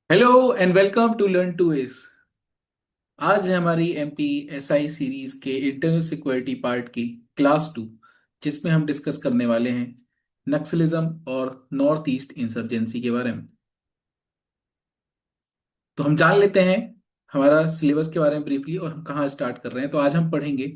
Hello and welcome to learn to ease. आज है हमारी एमपी एसआई सीरीज के इंटरनल सिक्योरिटी पार्ट की क्लास 2, जिसमें हम डिस्कस करने वाले हैं नक्सलिज्म और नॉर्थ ईस्ट इंसर्जेंसी के बारे में। तो हम जान लेते हैं हमारा सिलेबस के बारे में ब्रीफली और हम कहाँ स्टार्ट कर रहे हैं। तो आज हम पढ़ेंगे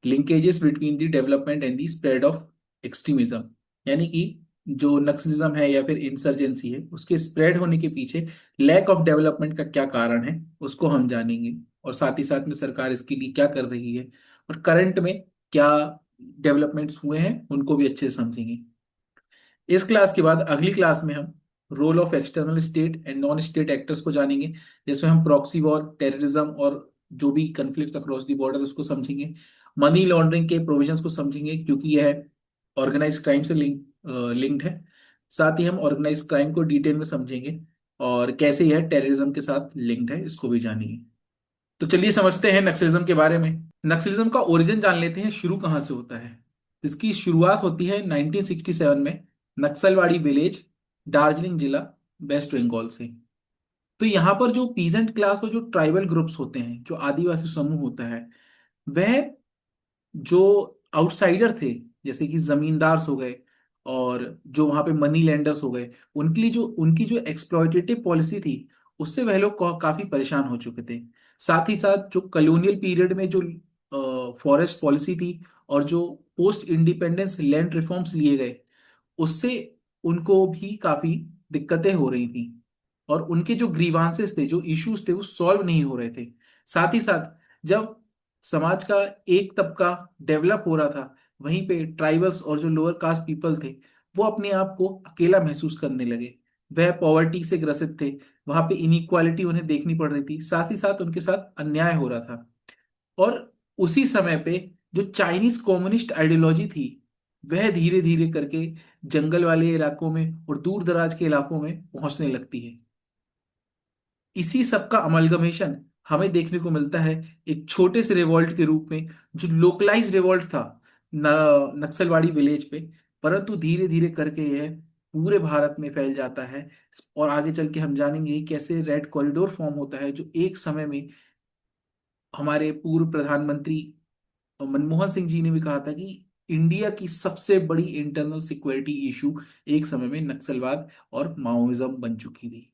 linkages between the development and the spread of extremism, यानी कि जो नक्सलिज्म है या फिर इंसर्जेंसी है उसके स्प्रेड होने के पीछे लैक ऑफ डेवलपमेंट का क्या कारण है उसको हम जानेंगे। और साथ ही साथ में सरकार इसके लिए क्या कर रही है और करंट में क्या डेवलपमेंट्स हुए हैं उनको भी अच्छे से समझेंगे। इस क्लास के बाद अगली क्लास में हम role of external state and non state actors को जानेंगे, जिसमें हम प्रॉक्सी वॉर, टेररिज्म और जो भी कन्फ्लिक्ट्स अक्रॉस द बॉर्डर उसको समझेंगे। मनी लॉन्ड्रिंग के प्रोविजंस को समझेंगे क्योंकि यह ऑर्गेनाइज क्राइम से लिंक्ड है। साथ ही हम ऑर्गेनाइज क्राइम को डिटेल में समझेंगे और कैसे यह टेररिज्म के साथ लिंक्ड है इसको भी जानेंगे। तो चलिए समझते हैं नक्सलिज्म के बारे में। नक्सलिज्म का ओरिजिन जान लेते हैं, शुरू कहाँ से होता है। इसकी शुरुआत होती है 1967 में नक्सलवाड़ी विलेज, दार्जिलिंग जिला, वेस्ट बंगाल से। तो यहाँ पर जो पीजेंट क्लास और जो ट्राइबल ग्रुप्स होते हैं, जो आदिवासी समूह होता है, वह जो आउटसाइडर थे, जैसे कि जमींदार हो गए और जो वहां पे मनी लेंडर्स हो गए, उनकी जो एक्सप्लॉयटेटिव पॉलिसी थी उससे वह लोग काफी परेशान हो चुके थे। साथ ही साथ जो कॉलोनियल पीरियड में जो फॉरेस्ट पॉलिसी थी और जो पोस्ट इंडिपेंडेंस लैंड रिफॉर्म्स लिए गए, उससे उनको भी काफी दिक्कतें हो रही थी और उनके जो ग्रीवांसेस थे, जो इश्यूज थे, वो सॉल्व नहीं हो रहे थे। साथ ही साथ जब समाज का एक तबका डेवलप हो रहा था, वहीं पे ट्राइबल्स और जो लोअर कास्ट पीपल थे वो अपने आप को अकेला महसूस करने लगे। वह पॉवर्टी से ग्रसित थे, वहां पे इनइक्वालिटी उन्हें देखनी पड़ रही थी, साथ ही साथ उनके साथ अन्याय हो रहा था। और उसी समय पे जो चाइनीज कम्युनिस्ट आइडियोलॉजी थी वह धीरे धीरे करके जंगल वाले इलाकों में और दूर दराज के इलाकों में पहुंचने लगती है। इसी सब का अमलगमेशन हमें देखने को मिलता है एक छोटे से रिवॉल्ट के रूप में, जो लोकलाइज रिवॉल्ट था नक्सलवाड़ी विलेज पे। परंतु धीरे धीरे करके यह पूरे भारत में फैल जाता है और आगे चल के हम जानेंगे कि कैसे रेड कॉरिडोर फॉर्म होता है, जो एक समय में हमारे पूर्व प्रधानमंत्री मनमोहन सिंह जी ने भी कहा था कि इंडिया की सबसे बड़ी इंटरनल सिक्योरिटी इशू एक समय में नक्सलवाद और माओइज्म बन चुकी थी।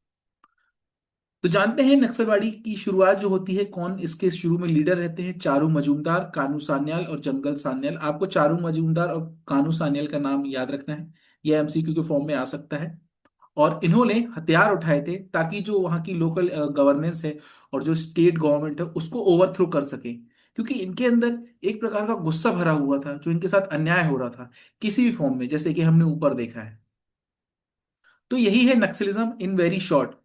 तो जानते हैं नक्सलवाड़ी की शुरुआत जो होती है, कौन इसके शुरू में लीडर रहते हैं। चारू मजूमदार, कानू सान्याल और जंगल सान्याल। आपको चारू मजूमदार और कानू सान्याल का नाम याद रखना है, यह एमसीक्यू के फॉर्म में आ सकता है। और इन्होंने हथियार उठाए थे ताकि जो वहाँ की लोकल गवर्नेंस है और जो स्टेट गवर्नमेंट है उसको ओवरथ्रो कर सके, क्योंकि इनके अंदर एक प्रकार का गुस्सा भरा हुआ था जो इनके साथ अन्याय हो रहा था किसी भी फॉर्म में, जैसे कि हमने ऊपर देखा है। तो यही है Naxalism in very short.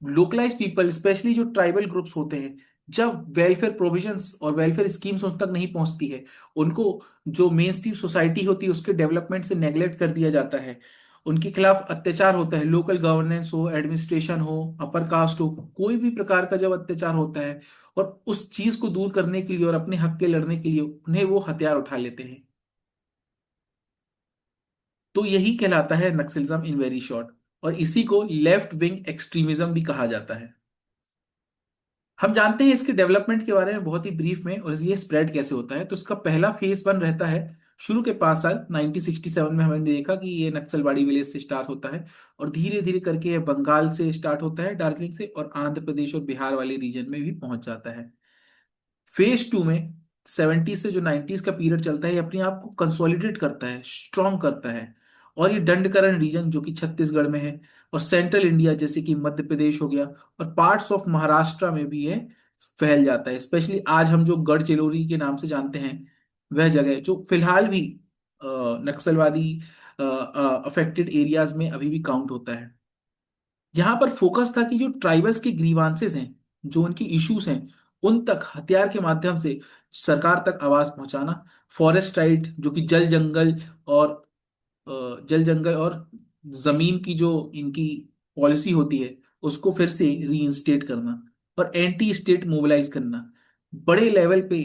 Localise people, specially जो ट्राइबल ग्रुप्स होते हैं, जब वेलफेयर प्रोविजंस और वेलफेयर स्कीम्स उन तक नहीं पहुंचती है, उनको जो मेन स्ट्रीम सोसाइटी होती है उसके डेवलपमेंट से नेग्लेक्ट कर दिया जाता है, उनके खिलाफ अत्याचार होता है, लोकल गवर्नेंस हो, एडमिनिस्ट्रेशन हो, अपर कास्ट हो, कोई भी प्रकार का जब अत्याचार होता है, और उस चीज को दूर करने के लिए और अपने हक के लड़ने के लिए उन्हें वो हथियार उठा लेते हैं। तो यही कहलाता है नक्सलिज्म इन वेरी शॉर्ट। और इसी को लेफ्ट विंग एक्सट्रीमिज्म भी कहा जाता है। हम जानते हैं इसके डेवलपमेंट के बारे में बहुत ही ब्रीफ में, और ये स्प्रेड कैसे होता है। तो इसका पहला फेज वन रहता है शुरू के 5 साल 1967 में। हमने देखा कि ये नक्सलवाड़ी विलेज से स्टार्ट होता है और धीरे धीरे करके ये बंगाल से स्टार्ट होता है, दार्जिलिंग से, और आंध्र प्रदेश और बिहार वाले रीजन में भी पहुंच जाता है। फेज टू में 70 से जो 90s का पीरियड चलता है, ये अपने आप को कंसोलिडेट करता है, स्ट्रॉन्ग करता है। और ये दंडकरण रीजन जो कि छत्तीसगढ़ में है और सेंट्रल इंडिया जैसे कि मध्य प्रदेश हो गया और पार्ट्स ऑफ महाराष्ट्र में भी ये फैल जाता है। स्पेशली आज हम जो गढ़चिरौली के नाम से जानते हैं, वह जगह जो फिलहाल भी नक्सलवादी अफेक्टेड एरियाज में अभी भी काउंट होता है। यहाँ पर फोकस था कि जो ट्राइबल्स के ग्रीवांसेस हैं, जो उनकी इश्यूज हैं, उन तक हथियार के माध्यम से सरकार तक आवाज पहुंचाना। फॉरेस्ट राइट जो कि और जल जंगल और जमीन की जो इनकी पॉलिसी होती है उसको फिर से रीइंस्टेट करना, और एंटी स्टेट मोबिलाइज करना। बड़े लेवल पे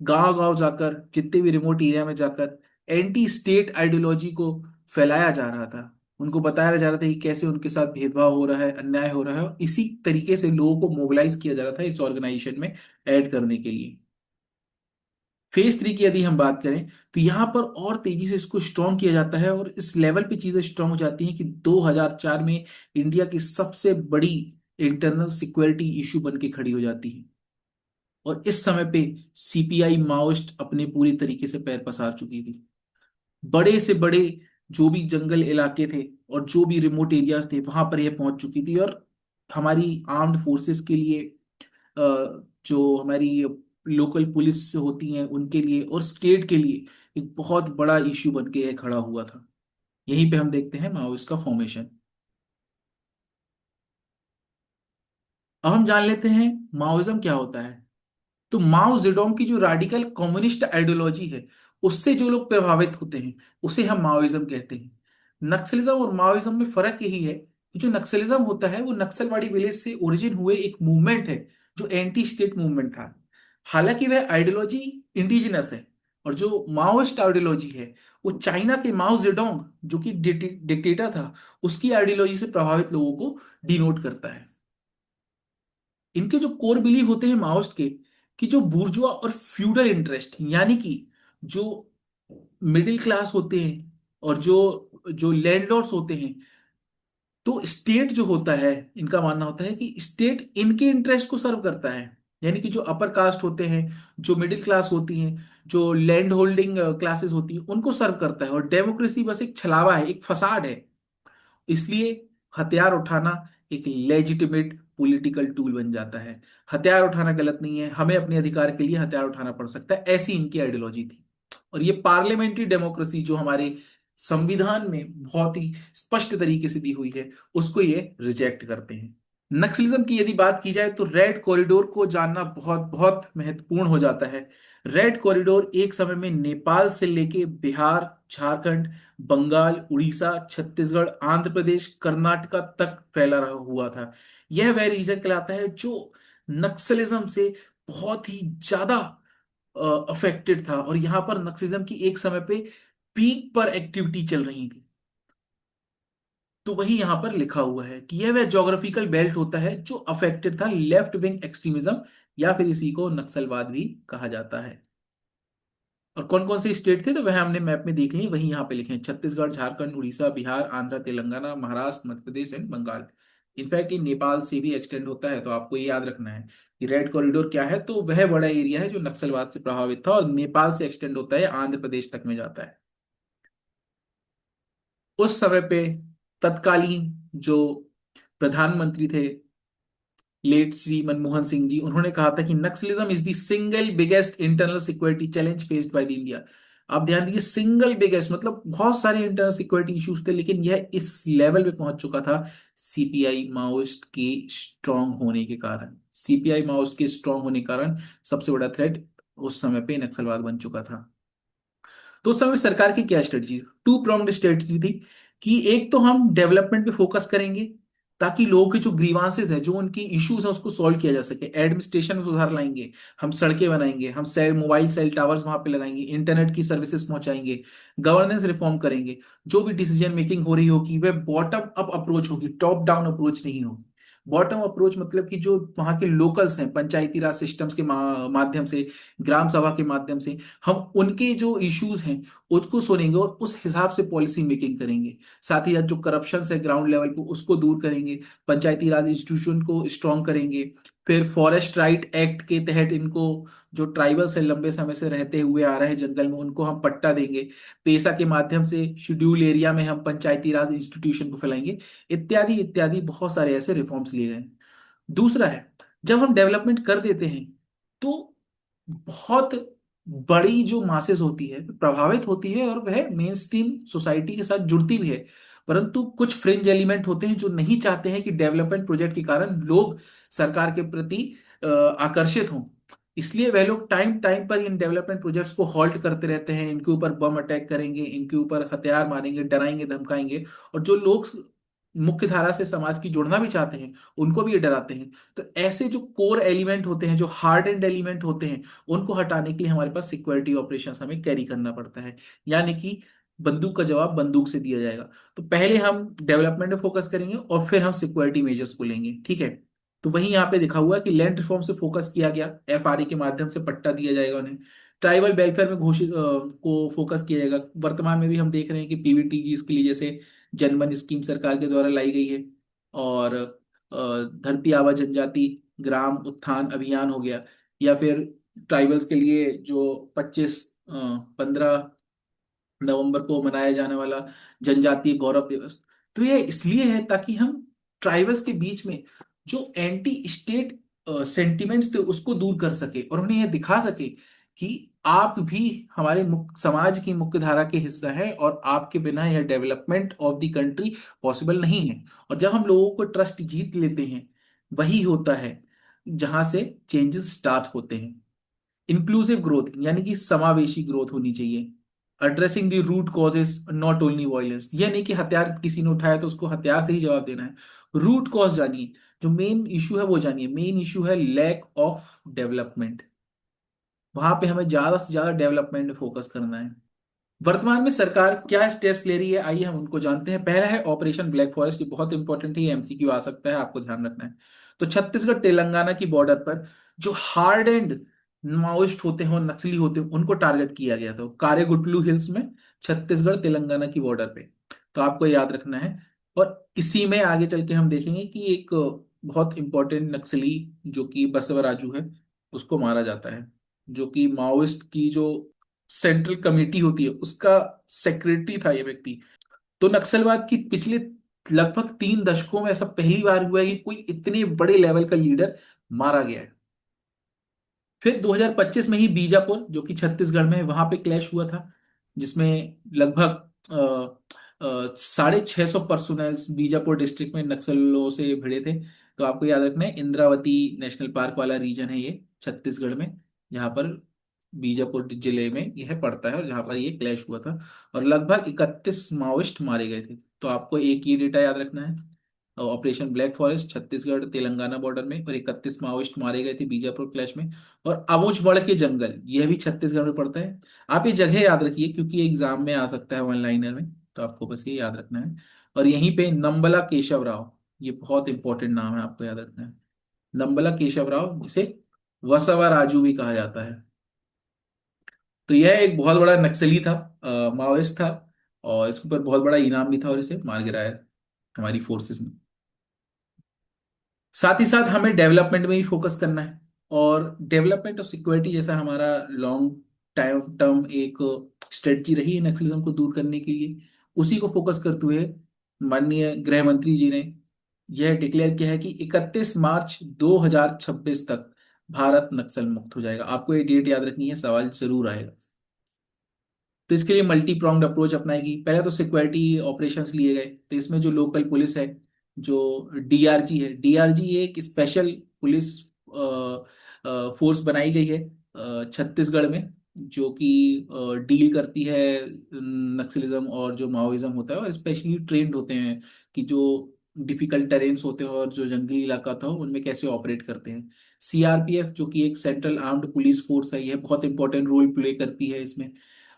गांव गांव जाकर, जितने भी रिमोट एरिया में जाकर एंटी स्टेट आइडियोलॉजी को फैलाया जा रहा था। उनको बताया जा रहा था कि कैसे उनके साथ भेदभाव हो रहा है, अन्याय हो रहा है, और इसी तरीके से लोगों को मोबिलाइज किया जा रहा था इस ऑर्गेनाइजेशन में ऐड करने के लिए। फेज 3 की यदि हम बात करें तो यहाँ पर और तेजी से इसको स्ट्रॉन्ग किया जाता है, और इस लेवल पे चीजें स्ट्रॉन्ग हो जाती हैं कि 2004 में इंडिया की सबसे बड़ी इंटरनल सिक्योरिटी इशू बन के खड़ी हो जाती है। और इस समय पे सीपीआई माओइस्ट अपने पूरी तरीके से पैर पसार चुकी थी। बड़े से बड़े जो भी जंगल इलाके थे और जो भी रिमोट एरियाज थे वहां पर यह पहुंच चुकी थी, और हमारी आर्म्ड फोर्सेस के लिए, जो हमारी लोकल पुलिस होती हैं उनके लिए और स्टेट के लिए एक बहुत बड़ा इश्यू बन के यह खड़ा हुआ था। यहीं पे हम देखते हैं माओइस्ट का फॉर्मेशन। अब हम जान लेते हैं माओइज्म क्या होता है। तो माओ जेडोंग की जो रेडिकल कम्युनिस्ट आइडियोलॉजी है, उससे जो लोग प्रभावित होते हैं उसे हम माओइज्म कहते हैं। नक्सलिज्म और माओइज्म में फर्क यही है कि जो नक्सलिज्म होता है वो नक्सलवादी विलेज से ओरिजिन हुए एक मूवमेंट है जो एंटी स्टेट मूवमेंट था। हालांकि वह आइडियोलॉजी इंडिजिनस है। और जो माओइस्ट आइडियोलॉजी है वो चाइना के माओ जेडोंग, जो कि डिक्टेटर था, उसकी आइडियोलॉजी से प्रभावित लोगों को डिनोट करता है। इनके जो कोर बिलीव होते हैं माओस्ट के, कि जो बुर्जुआ और फ्यूडल इंटरेस्ट, यानी कि जो मिडिल क्लास होते हैं और जो जो लैंडलॉर्ड्स होते हैं, तो स्टेट जो होता है, इनका मानना होता है कि स्टेट इनके इंटरेस्ट को सर्व करता है। यानी कि जो अपर कास्ट होते हैं, जो मिडिल क्लास होती हैं, जो लैंड होल्डिंग क्लासेस होती हैं, उनको सर्व करता है, और डेमोक्रेसी बस एक छलावा है, एक फसाड है। इसलिए हथियार उठाना एक लेजिटिमेट पॉलिटिकल टूल बन जाता है। हथियार उठाना गलत नहीं है, हमें अपने अधिकार के लिए हथियार उठाना पड़ सकता है, ऐसी इनकी आइडियोलॉजी थी। और ये पार्लियामेंट्री डेमोक्रेसी जो हमारे संविधान में बहुत ही स्पष्ट तरीके से दी हुई है, उसको ये रिजेक्ट करते हैं। नक्सलिज्म की यदि बात की जाए तो रेड कॉरिडोर को जानना बहुत बहुत महत्वपूर्ण हो जाता है। रेड कॉरिडोर एक समय में नेपाल से लेके बिहार, झारखंड, बंगाल, उड़ीसा, छत्तीसगढ़, आंध्र प्रदेश, कर्नाटका तक फैला रहा हुआ था। यह वह रीजन कहलाता है जो नक्सलिज्म से बहुत ही ज्यादा अफेक्टेड था, और यहां पर नक्सलिज्म की एक समय पे पीक पर एक्टिविटी चल रही थी। तो वही यहां पर लिखा हुआ है कि यह वह ज्योग्राफिकल बेल्ट होता है जो अफेक्टेड था लेफ्ट विंग एक्सट्रीमिज्म, या फिर इसी को नक्सलवाद भी कहा जाता है। और कौन कौन से स्टेट थे तो वह हमने मैप में देख लिए, वही यहाँ पे लिखे हैं: छत्तीसगढ़, झारखंड, उड़ीसा, बिहार, आंध्र, तेलंगाना, महाराष्ट्र, मध्य प्रदेश एंड बंगाल। इनफैक्ट ये नेपाल से भी एक्सटेंड होता है, तो आपको ये याद रखना है कि रेड कॉरिडोर क्या है, तो वह बड़ा एरिया है जो नक्सलवाद से प्रभावित था, और नेपाल से एक्सटेंड होता है, आंध्र प्रदेश तक में जाता है। उस समय पे तत्कालीन जो प्रधानमंत्री थे, लेट श्री मनमोहन सिंह जी, उन्होंने कहा था कि Naxalism is the single biggest internal security challenge faced by the India. आप ध्यान दीजिए, सिंगल बिगेस्ट मतलब बहुत सारे इंटरनल सिक्योरिटी इश्यूज थे, लेकिन यह इस लेवल पे पहुंच चुका था सीपीआई माओइस्ट के स्ट्रांग होने के कारण। सीपीआई माओइस्ट के स्ट्रांग होने के कारण सबसे बड़ा थ्रेट उस समय पे नक्सलवाद बन चुका था। तो उस समय सरकार की क्या स्ट्रेटजी, टू प्रॉन्ग्ड स्ट्रेटजी थी, कि एक तो हम डेवलपमेंट पे फोकस करेंगे ताकि लोगों के जो ग्रीवांसेस हैं, जो उनकी इश्यूज हैं, उसको सॉल्व किया जा सके। एडमिनिस्ट्रेशन में सुधार लाएंगे, हम सड़कें बनाएंगे, हम सेल मोबाइल सेल टावर्स वहां पे लगाएंगे, इंटरनेट की सर्विसेज पहुंचाएंगे, गवर्नेंस रिफॉर्म करेंगे। जो भी डिसीजन मेकिंग हो रही होगी वह बॉटम अप अप्रोच होगी, टॉप डाउन अप्रोच नहीं होगी। बॉटम अप्रोच मतलब कि जो वहां के लोकल्स हैं, पंचायती राज सिस्टम्स के माध्यम से, ग्राम सभा के माध्यम से, हम उनके जो इश्यूज हैं उसको सुनेंगे और उस हिसाब से पॉलिसी मेकिंग करेंगे। साथ ही साथ जो करप्शन है ग्राउंड लेवल पे उसको दूर करेंगे, पंचायती राज इंस्टीट्यूशन को स्ट्रॉन्ग करेंगे। फिर फॉरेस्ट राइट एक्ट के तहत इनको, जो ट्राइबल्स है लंबे समय से रहते हुए आ रहे हैं जंगल में, उनको हम पट्टा देंगे। पेसा के माध्यम से शेड्यूल एरिया में हम पंचायती राज इंस्टीट्यूशन को फैलाएंगे, इत्यादि इत्यादि बहुत सारे ऐसे रिफॉर्म्स लिए गए। दूसरा है, जब हम डेवलपमेंट कर देते हैं तो बहुत बड़ी जो मासेस होती है प्रभावित होती है, और वह मेन स्ट्रीम सोसाइटी के साथ जुड़ती भी है। परंतु कुछ फ्रिंज एलिमेंट होते हैं जो नहीं चाहते हैं कि डेवलपमेंट प्रोजेक्ट के कारण लोग सरकार के प्रति आकर्षित हों। इसलिए वह लोग टाइम टाइम पर इन डेवलपमेंट प्रोजेक्ट्स को हॉल्ट करते रहते हैं, इनके ऊपर बम अटैक करेंगे, इनके ऊपर हथियार मारेंगे, डराएंगे धमकाएंगे। और जो लोग मुख्य धारा से समाज की जुड़ना भी चाहते हैं उनको भी ये डराते हैं। तो ऐसे जो कोर एलिमेंट होते हैं, जो हार्ड एंड एलिमेंट होते हैं, उनको हटाने के लिए हमारे पास सिक्योरिटी ऑपरेशन हमें कैरी करना पड़ता है। यानी कि बंदूक का जवाब बंदूक से दिया जाएगा। तो पहले हम डेवलपमेंट पे फोकस करेंगे और फिर हम सिक्योरिटी मेजर्स को लेंगे, ठीक है। तो वहीं यहाँ पे लिखा हुआ है कि लैंड रिफॉर्म से फोकस किया गया, एफआरए के माध्यम से पट्टा दिया जाएगा उन्हें। ट्राइबल वेलफेयर में घोषित को फोकस किया जाएगा। वर्तमान में भी हम देख रहे हैं कि पीवीटीजी इसके लिए जैसे जनमन स्कीम सरकार के द्वारा लाई गई है, और धरती आबा जनजाति ग्राम उत्थान अभियान हो गया, या फिर ट्राइबल्स के लिए जो 15 नवंबर को मनाया जाने वाला जनजातीय गौरव दिवस। तो ये इसलिए है ताकि हम ट्राइबल्स के बीच में जो एंटी स्टेट सेंटिमेंट्स थे उसको दूर कर सके, और उन्हें यह दिखा सके कि आप भी हमारे समाज की मुख्य धारा के हिस्सा है, और आपके बिना यह development of the country possible नहीं है। और जब हम लोगों को ट्रस्ट जीत लेते हैं, वही होता है जहां से चेंजेस स्टार्ट होते हैं। इंक्लूसिव ग्रोथ यानी कि समावेशी ग्रोथ होनी चाहिए। Addressing the root causes not only violence, यह नहीं कि हथियार किसी ने उठाया तो उसको हथियार से ही जवाब देना है। रूट कॉज जानिए, जो मेन इशू है वो जानिए। मेन इशू है लैक ऑफ डेवलपमेंट, वहां पे हमें ज्यादा से ज्यादा डेवलपमेंट में फोकस करना है। वर्तमान में सरकार क्या स्टेप्स ले रही है, आइए हम उनको जानते हैं। पहला है ऑपरेशन ब्लैक फॉरेस्ट, ये बहुत इंपॉर्टेंट है, ये एमसीक्यू आ सकता है, आपको ध्यान रखना है। तो छत्तीसगढ़ तेलंगाना की बॉर्डर पर जो हार्ड एंड माओइस्ट होते हैं और नक्सली होते हैं उनको टारगेट किया गया था, कारेगुटलू हिल्स में, छत्तीसगढ़ तेलंगाना की बॉर्डर पे। तो आपको याद रखना है। और इसी में आगे चल के हम देखेंगे कि एक बहुत इंपॉर्टेंट नक्सली जो कि बसवराजू है, उसको मारा जाता है, जो कि माओइस्ट की जो सेंट्रल कमेटी होती है उसका सेक्रेटरी था ये व्यक्ति। तो नक्सलवाद की पिछले लगभग 3 दशकों में ऐसा पहली बार हुआ है कि कोई इतने बड़े लेवल का लीडर मारा गया है। फिर 2025 में ही बीजापुर जो कि छत्तीसगढ़ में है, वहां पे क्लैश हुआ था, जिसमें लगभग 650 पर्सोनेल्स बीजापुर डिस्ट्रिक्ट में नक्सलों से भिड़े थे। तो आपको याद रखना है, इंद्रावती नेशनल पार्क वाला रीजन है ये छत्तीसगढ़ में, जहाँ पर बीजापुर जिले में यह पड़ता है और जहाँ पर ये क्लैश हुआ था। और लगभग 31 माओइस्ट मारे गए थे। तो आपको एक ये डेटा याद रखना है, operation black forest Chhattisgarh Telangana border में, और 31 माओइस्ट मारे गए थे बीजापुर क्लैश में। और अबूझमड़ के जंगल, यह भी छत्तीसगढ़ में पड़ता है। आप ये जगह याद रखिए क्योंकि एग्जाम में आ सकता है वन लाइनर में, तो आपको बस ये याद रखना है। और यहीं पे नंबला केशव राव, ये बहुत इंपॉर्टेंट नाम है, आपको याद रखना है। नंबला केशव राव, जिसे वसवा राजू भी कहा जाता है। तो यह एक बहुत बड़ा नक्सली था, माओइस्ट था, और इसके ऊपर बहुत बड़ा इनाम भी था, और इसे मार गिराया हमारी फोर्सेस ने। साथ ही साथ हमें डेवलपमेंट में भी फोकस करना है। और डेवलपमेंट और सिक्योरिटी जैसा हमारा लॉन्ग टाइम टर्म एक स्ट्रेटजी रही है नक्सलिज्म को दूर करने के लिए, उसी को फोकस करते हुए माननीय गृह मंत्री जी ने यह डिक्लेयर किया है कि 31 मार्च 2026 तक भारत नक्सल मुक्त हो जाएगा। आपको ये डेट याद रखनी है, सवाल जरूर आएगा। तो इसके लिए मल्टी प्रोंग्ड अप्रोच अपनाएगी। पहले तो सिक्योरिटी ऑपरेशंस लिए गए, तो इसमें जो लोकल पुलिस है, जो डीआरजी है, डीआरजी एक स्पेशल पुलिस फोर्स बनाई गई है छत्तीसगढ़ में, जो कि डील करती है नक्सलिज्म और जो माओइज्म होता है, और स्पेशली ट्रेंड होते हैं कि जो डिफिकल्ट टेरेन्स होते हैं और जो जंगली इलाका था उनमें कैसे ऑपरेट करते हैं। सीआरपीएफ जो कि एक सेंट्रल आर्म्ड पुलिस फोर्स है, यह बहुत इंपॉर्टेंट रोल प्ले करती है इसमें।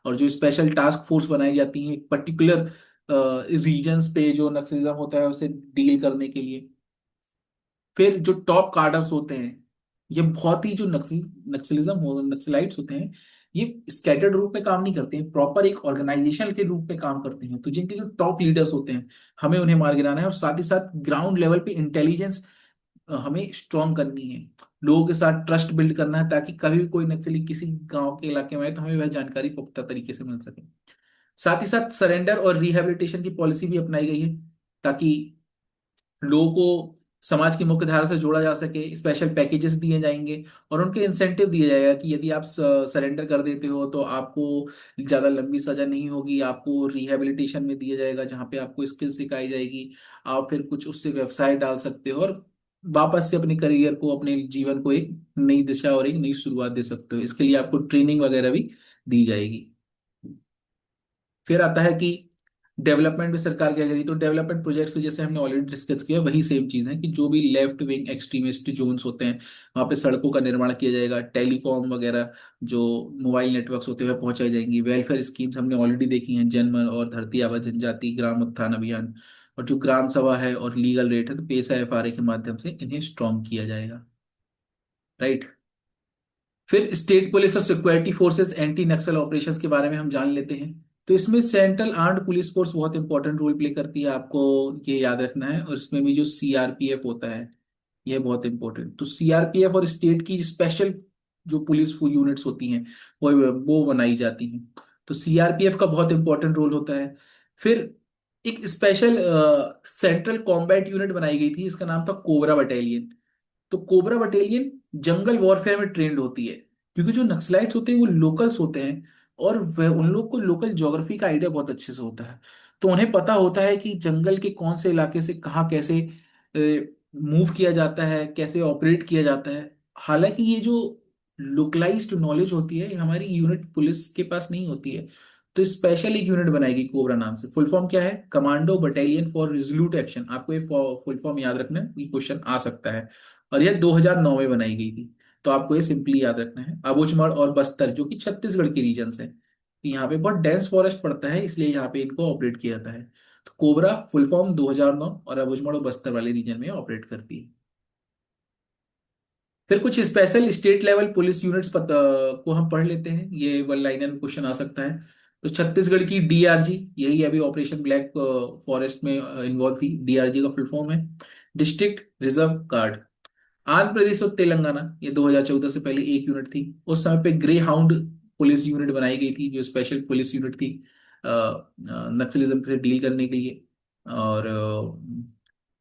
और जो स्पेशल टास्क फोर्स बनाई जाती है पर्टिकुलर रीजन्स पे जो नक्सलिज्म होता है उसे डील करने के लिए। फिर जो टॉप कार्डर्स होते हैं, ये बहुत ही जो नक्सलिज्म हो नक्सलाइट्स होते हैं, ये स्कैटर्ड रूप में काम नहीं करते हैं, प्रॉपर एक ऑर्गेनाइजेशन के रूप में काम करते हैं। तो जिनके जो टॉप लीडर्स होते हैं, हमें उन्हें मार गिराना है, और साथ ही साथ ग्राउंड लेवल पे इंटेलिजेंस हमें स्ट्रॉन्ग करनी है। लोगों के साथ ट्रस्ट बिल्ड करना है, ताकि कभी भी कोई नक्सली किसी गांव के इलाके में आए तो हमें वह जानकारी पुख्ता तरीके से मिल सके। साथ ही साथ सरेंडर और रिहेबिलिटेशन की पॉलिसी भी अपनाई गई है, ताकि लोगों को समाज की मुख्य धारा से जोड़ा जा सके। स्पेशल पैकेजेस दिए जाएंगे, और उनके इंसेंटिव दिया जाएगा कि यदि आप सरेंडर कर देते हो तो आपको ज़्यादा लंबी सजा नहीं होगी, आपको रिहेबिलिटेशन में दिया जाएगा जहाँ पे आपको स्किल सिखाई जाएगी। आप फिर कुछ उससे व्यवसाय डाल सकते हो, और वापस से अपने करियर को, अपने जीवन को एक नई दिशा और एक नई शुरुआत दे सकते हो। इसके लिए आपको ट्रेनिंग वगैरह भी दी जाएगी। फिर आता है कि डेवलपमेंट में सरकार क्या करी, तो डेवलपमेंट प्रोजेक्ट्स तो जैसे हमने ऑलरेडी डिस्कस किया वही सेम चीज है कि जो भी लेफ्ट विंग एक्सट्रीमिस्ट जोन्स होते हैं वहां पे सड़कों का निर्माण किया जाएगा, टेलीकॉम वगैरह जो मोबाइल नेटवर्क्स होते हैं वह पहुंचाई जाएंगी, वेलफेयर स्कीम्स हमने ऑलरेडी देखी हैं, जनमन और धरती आबा जनजाति ग्राम उत्थान अभियान, और जो ग्राम सभा है और लीगल रेट है तो पेशा एफआरए के माध्यम से इन्हें स्ट्रॉन्ग किया जाएगा। राइट। फिर स्टेट पुलिस और सिक्योरिटी फोर्सेस एंटी नक्सल ऑपरेशंस के बारे में हम जान लेते हैं। तो इसमें सेंट्रल आर्म्ड पुलिस फोर्स बहुत इंपॉर्टेंट रोल प्ले करती है, आपको ये याद रखना है, और इसमें भी जो सीआरपीएफ होता है यह बहुत इंपॉर्टेंट। तो सीआरपीएफ और स्टेट की स्पेशल जो पुलिस यूनिट्स होती हैं वो बनाई जाती हैं। तो सीआरपीएफ का बहुत इंपॉर्टेंट रोल होता है। फिर एक स्पेशल सेंट्रल कॉम्बैट यूनिट बनाई गई थी, इसका नाम था कोबरा बटालियन। तो कोबरा बटालियन जंगल वॉरफेयर में ट्रेंड होती है, क्योंकि जो नक्सलाइट्स होते हैं वो लोकल्स होते हैं, और वह उन लोग को लोकल ज्योग्राफी का आइडिया बहुत अच्छे से होता है। तो उन्हें पता होता है कि जंगल के कौन से इलाके से कहाँ कैसे मूव किया जाता है, कैसे ऑपरेट किया जाता है। हालांकि ये जो लोकलाइज्ड नॉलेज होती है ये हमारी यूनिट पुलिस के पास नहीं होती है। तो स्पेशल एक यूनिट बनाएगी कोबरा नाम से। फुल फॉर्म क्या है? Commando battalion for resolute action. आपको ये फुल फॉर्म याद रखना है, ये क्वेश्चन आ सकता है। और यह 2009 में बनाई गई थी। तो आपको ये सिंपली याद रखना है। अबूझमाड़ और बस्तर जो कि छत्तीसगढ़ के रीजन है, यहाँ पे बहुत डेंस फॉरेस्ट पड़ता है इसलिए यहाँ पे इनको ऑपरेट किया जाता है। तो कोबरा फुल फॉर्म 2009 और अबूझमाड़ और बस्तर वाले रीजन में ऑपरेट करती है। फिर कुछ special state level police units को हम पढ़ लेते हैं, ये वन लाइनर में क्वेश्चन आ सकता है। तो छत्तीसगढ़ की डीआरजी, यही अभी ऑपरेशन ब्लैक फॉरेस्ट में इन्वॉल्व थी, डीआरजी का फुल फॉर्म है district reserve guard. Andhra Pradesh और तेलंगाना, ये 2014 से पहले एक यूनिट थी। उस समय पे ग्रे हाउंड पुलिस यूनिट बनाई गई थी जो स्पेशल पुलिस यूनिट थी नक्सलिज्म से डील करने के लिए। और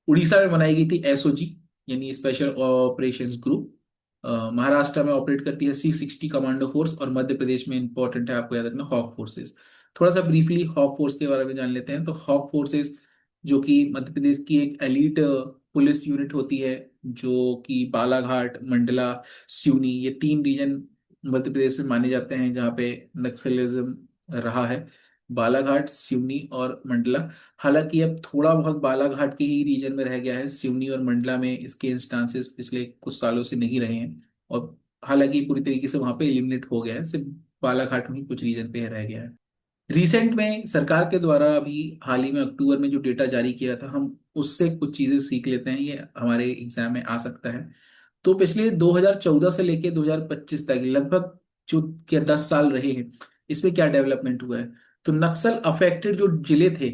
उड़ीसा में बनाई गई थी एसओजी यानी स्पेशल ऑपरेशंस ग्रुप। महाराष्ट्र में ऑपरेट करती है C60 कमांडो फोर्स, और मध्य प्रदेश में इंपॉर्टेंट है आपको याद रखना हॉक फोर्सेस। थोड़ा सा ब्रीफली हॉक फोर्स के बारे में जान लेते हैं। तो हॉक फोर्सेस जो कि मध्य प्रदेश की एक एलीट पुलिस यूनिट होती है, जो कि बालाघाट, मंडला, सिवनी, ये तीन रीजन मध्य प्रदेश में माने जाते हैं जहाँ पे नक्सलिज्म रहा है। बालाघाट, सिवनी और मंडला। हालांकि अब थोड़ा बहुत बालाघाट के ही रीजन में रह गया है, सिवनी और मंडला में इसके इंस्टांसेस पिछले कुछ सालों से नहीं रहे हैं। और हालांकि पूरी तरीके से वहां पे एलिमिनेट हो गया है, सिर्फ बालाघाट में ही कुछ रीजन पे रह गया है। रिसेंट में सरकार के द्वारा अभी हाल ही में अक्टूबर में जो डेटा जारी किया था, हम उससे कुछ चीजें सीख लेते हैं, ये हमारे एग्जाम में आ सकता है। तो पिछले 2014 से लेके 2025 तक लगभग जो क्या 10 साल रहे हैं, इसमें क्या डेवलपमेंट हुआ है? तो नक्सल अफेक्टेड जो जिले थे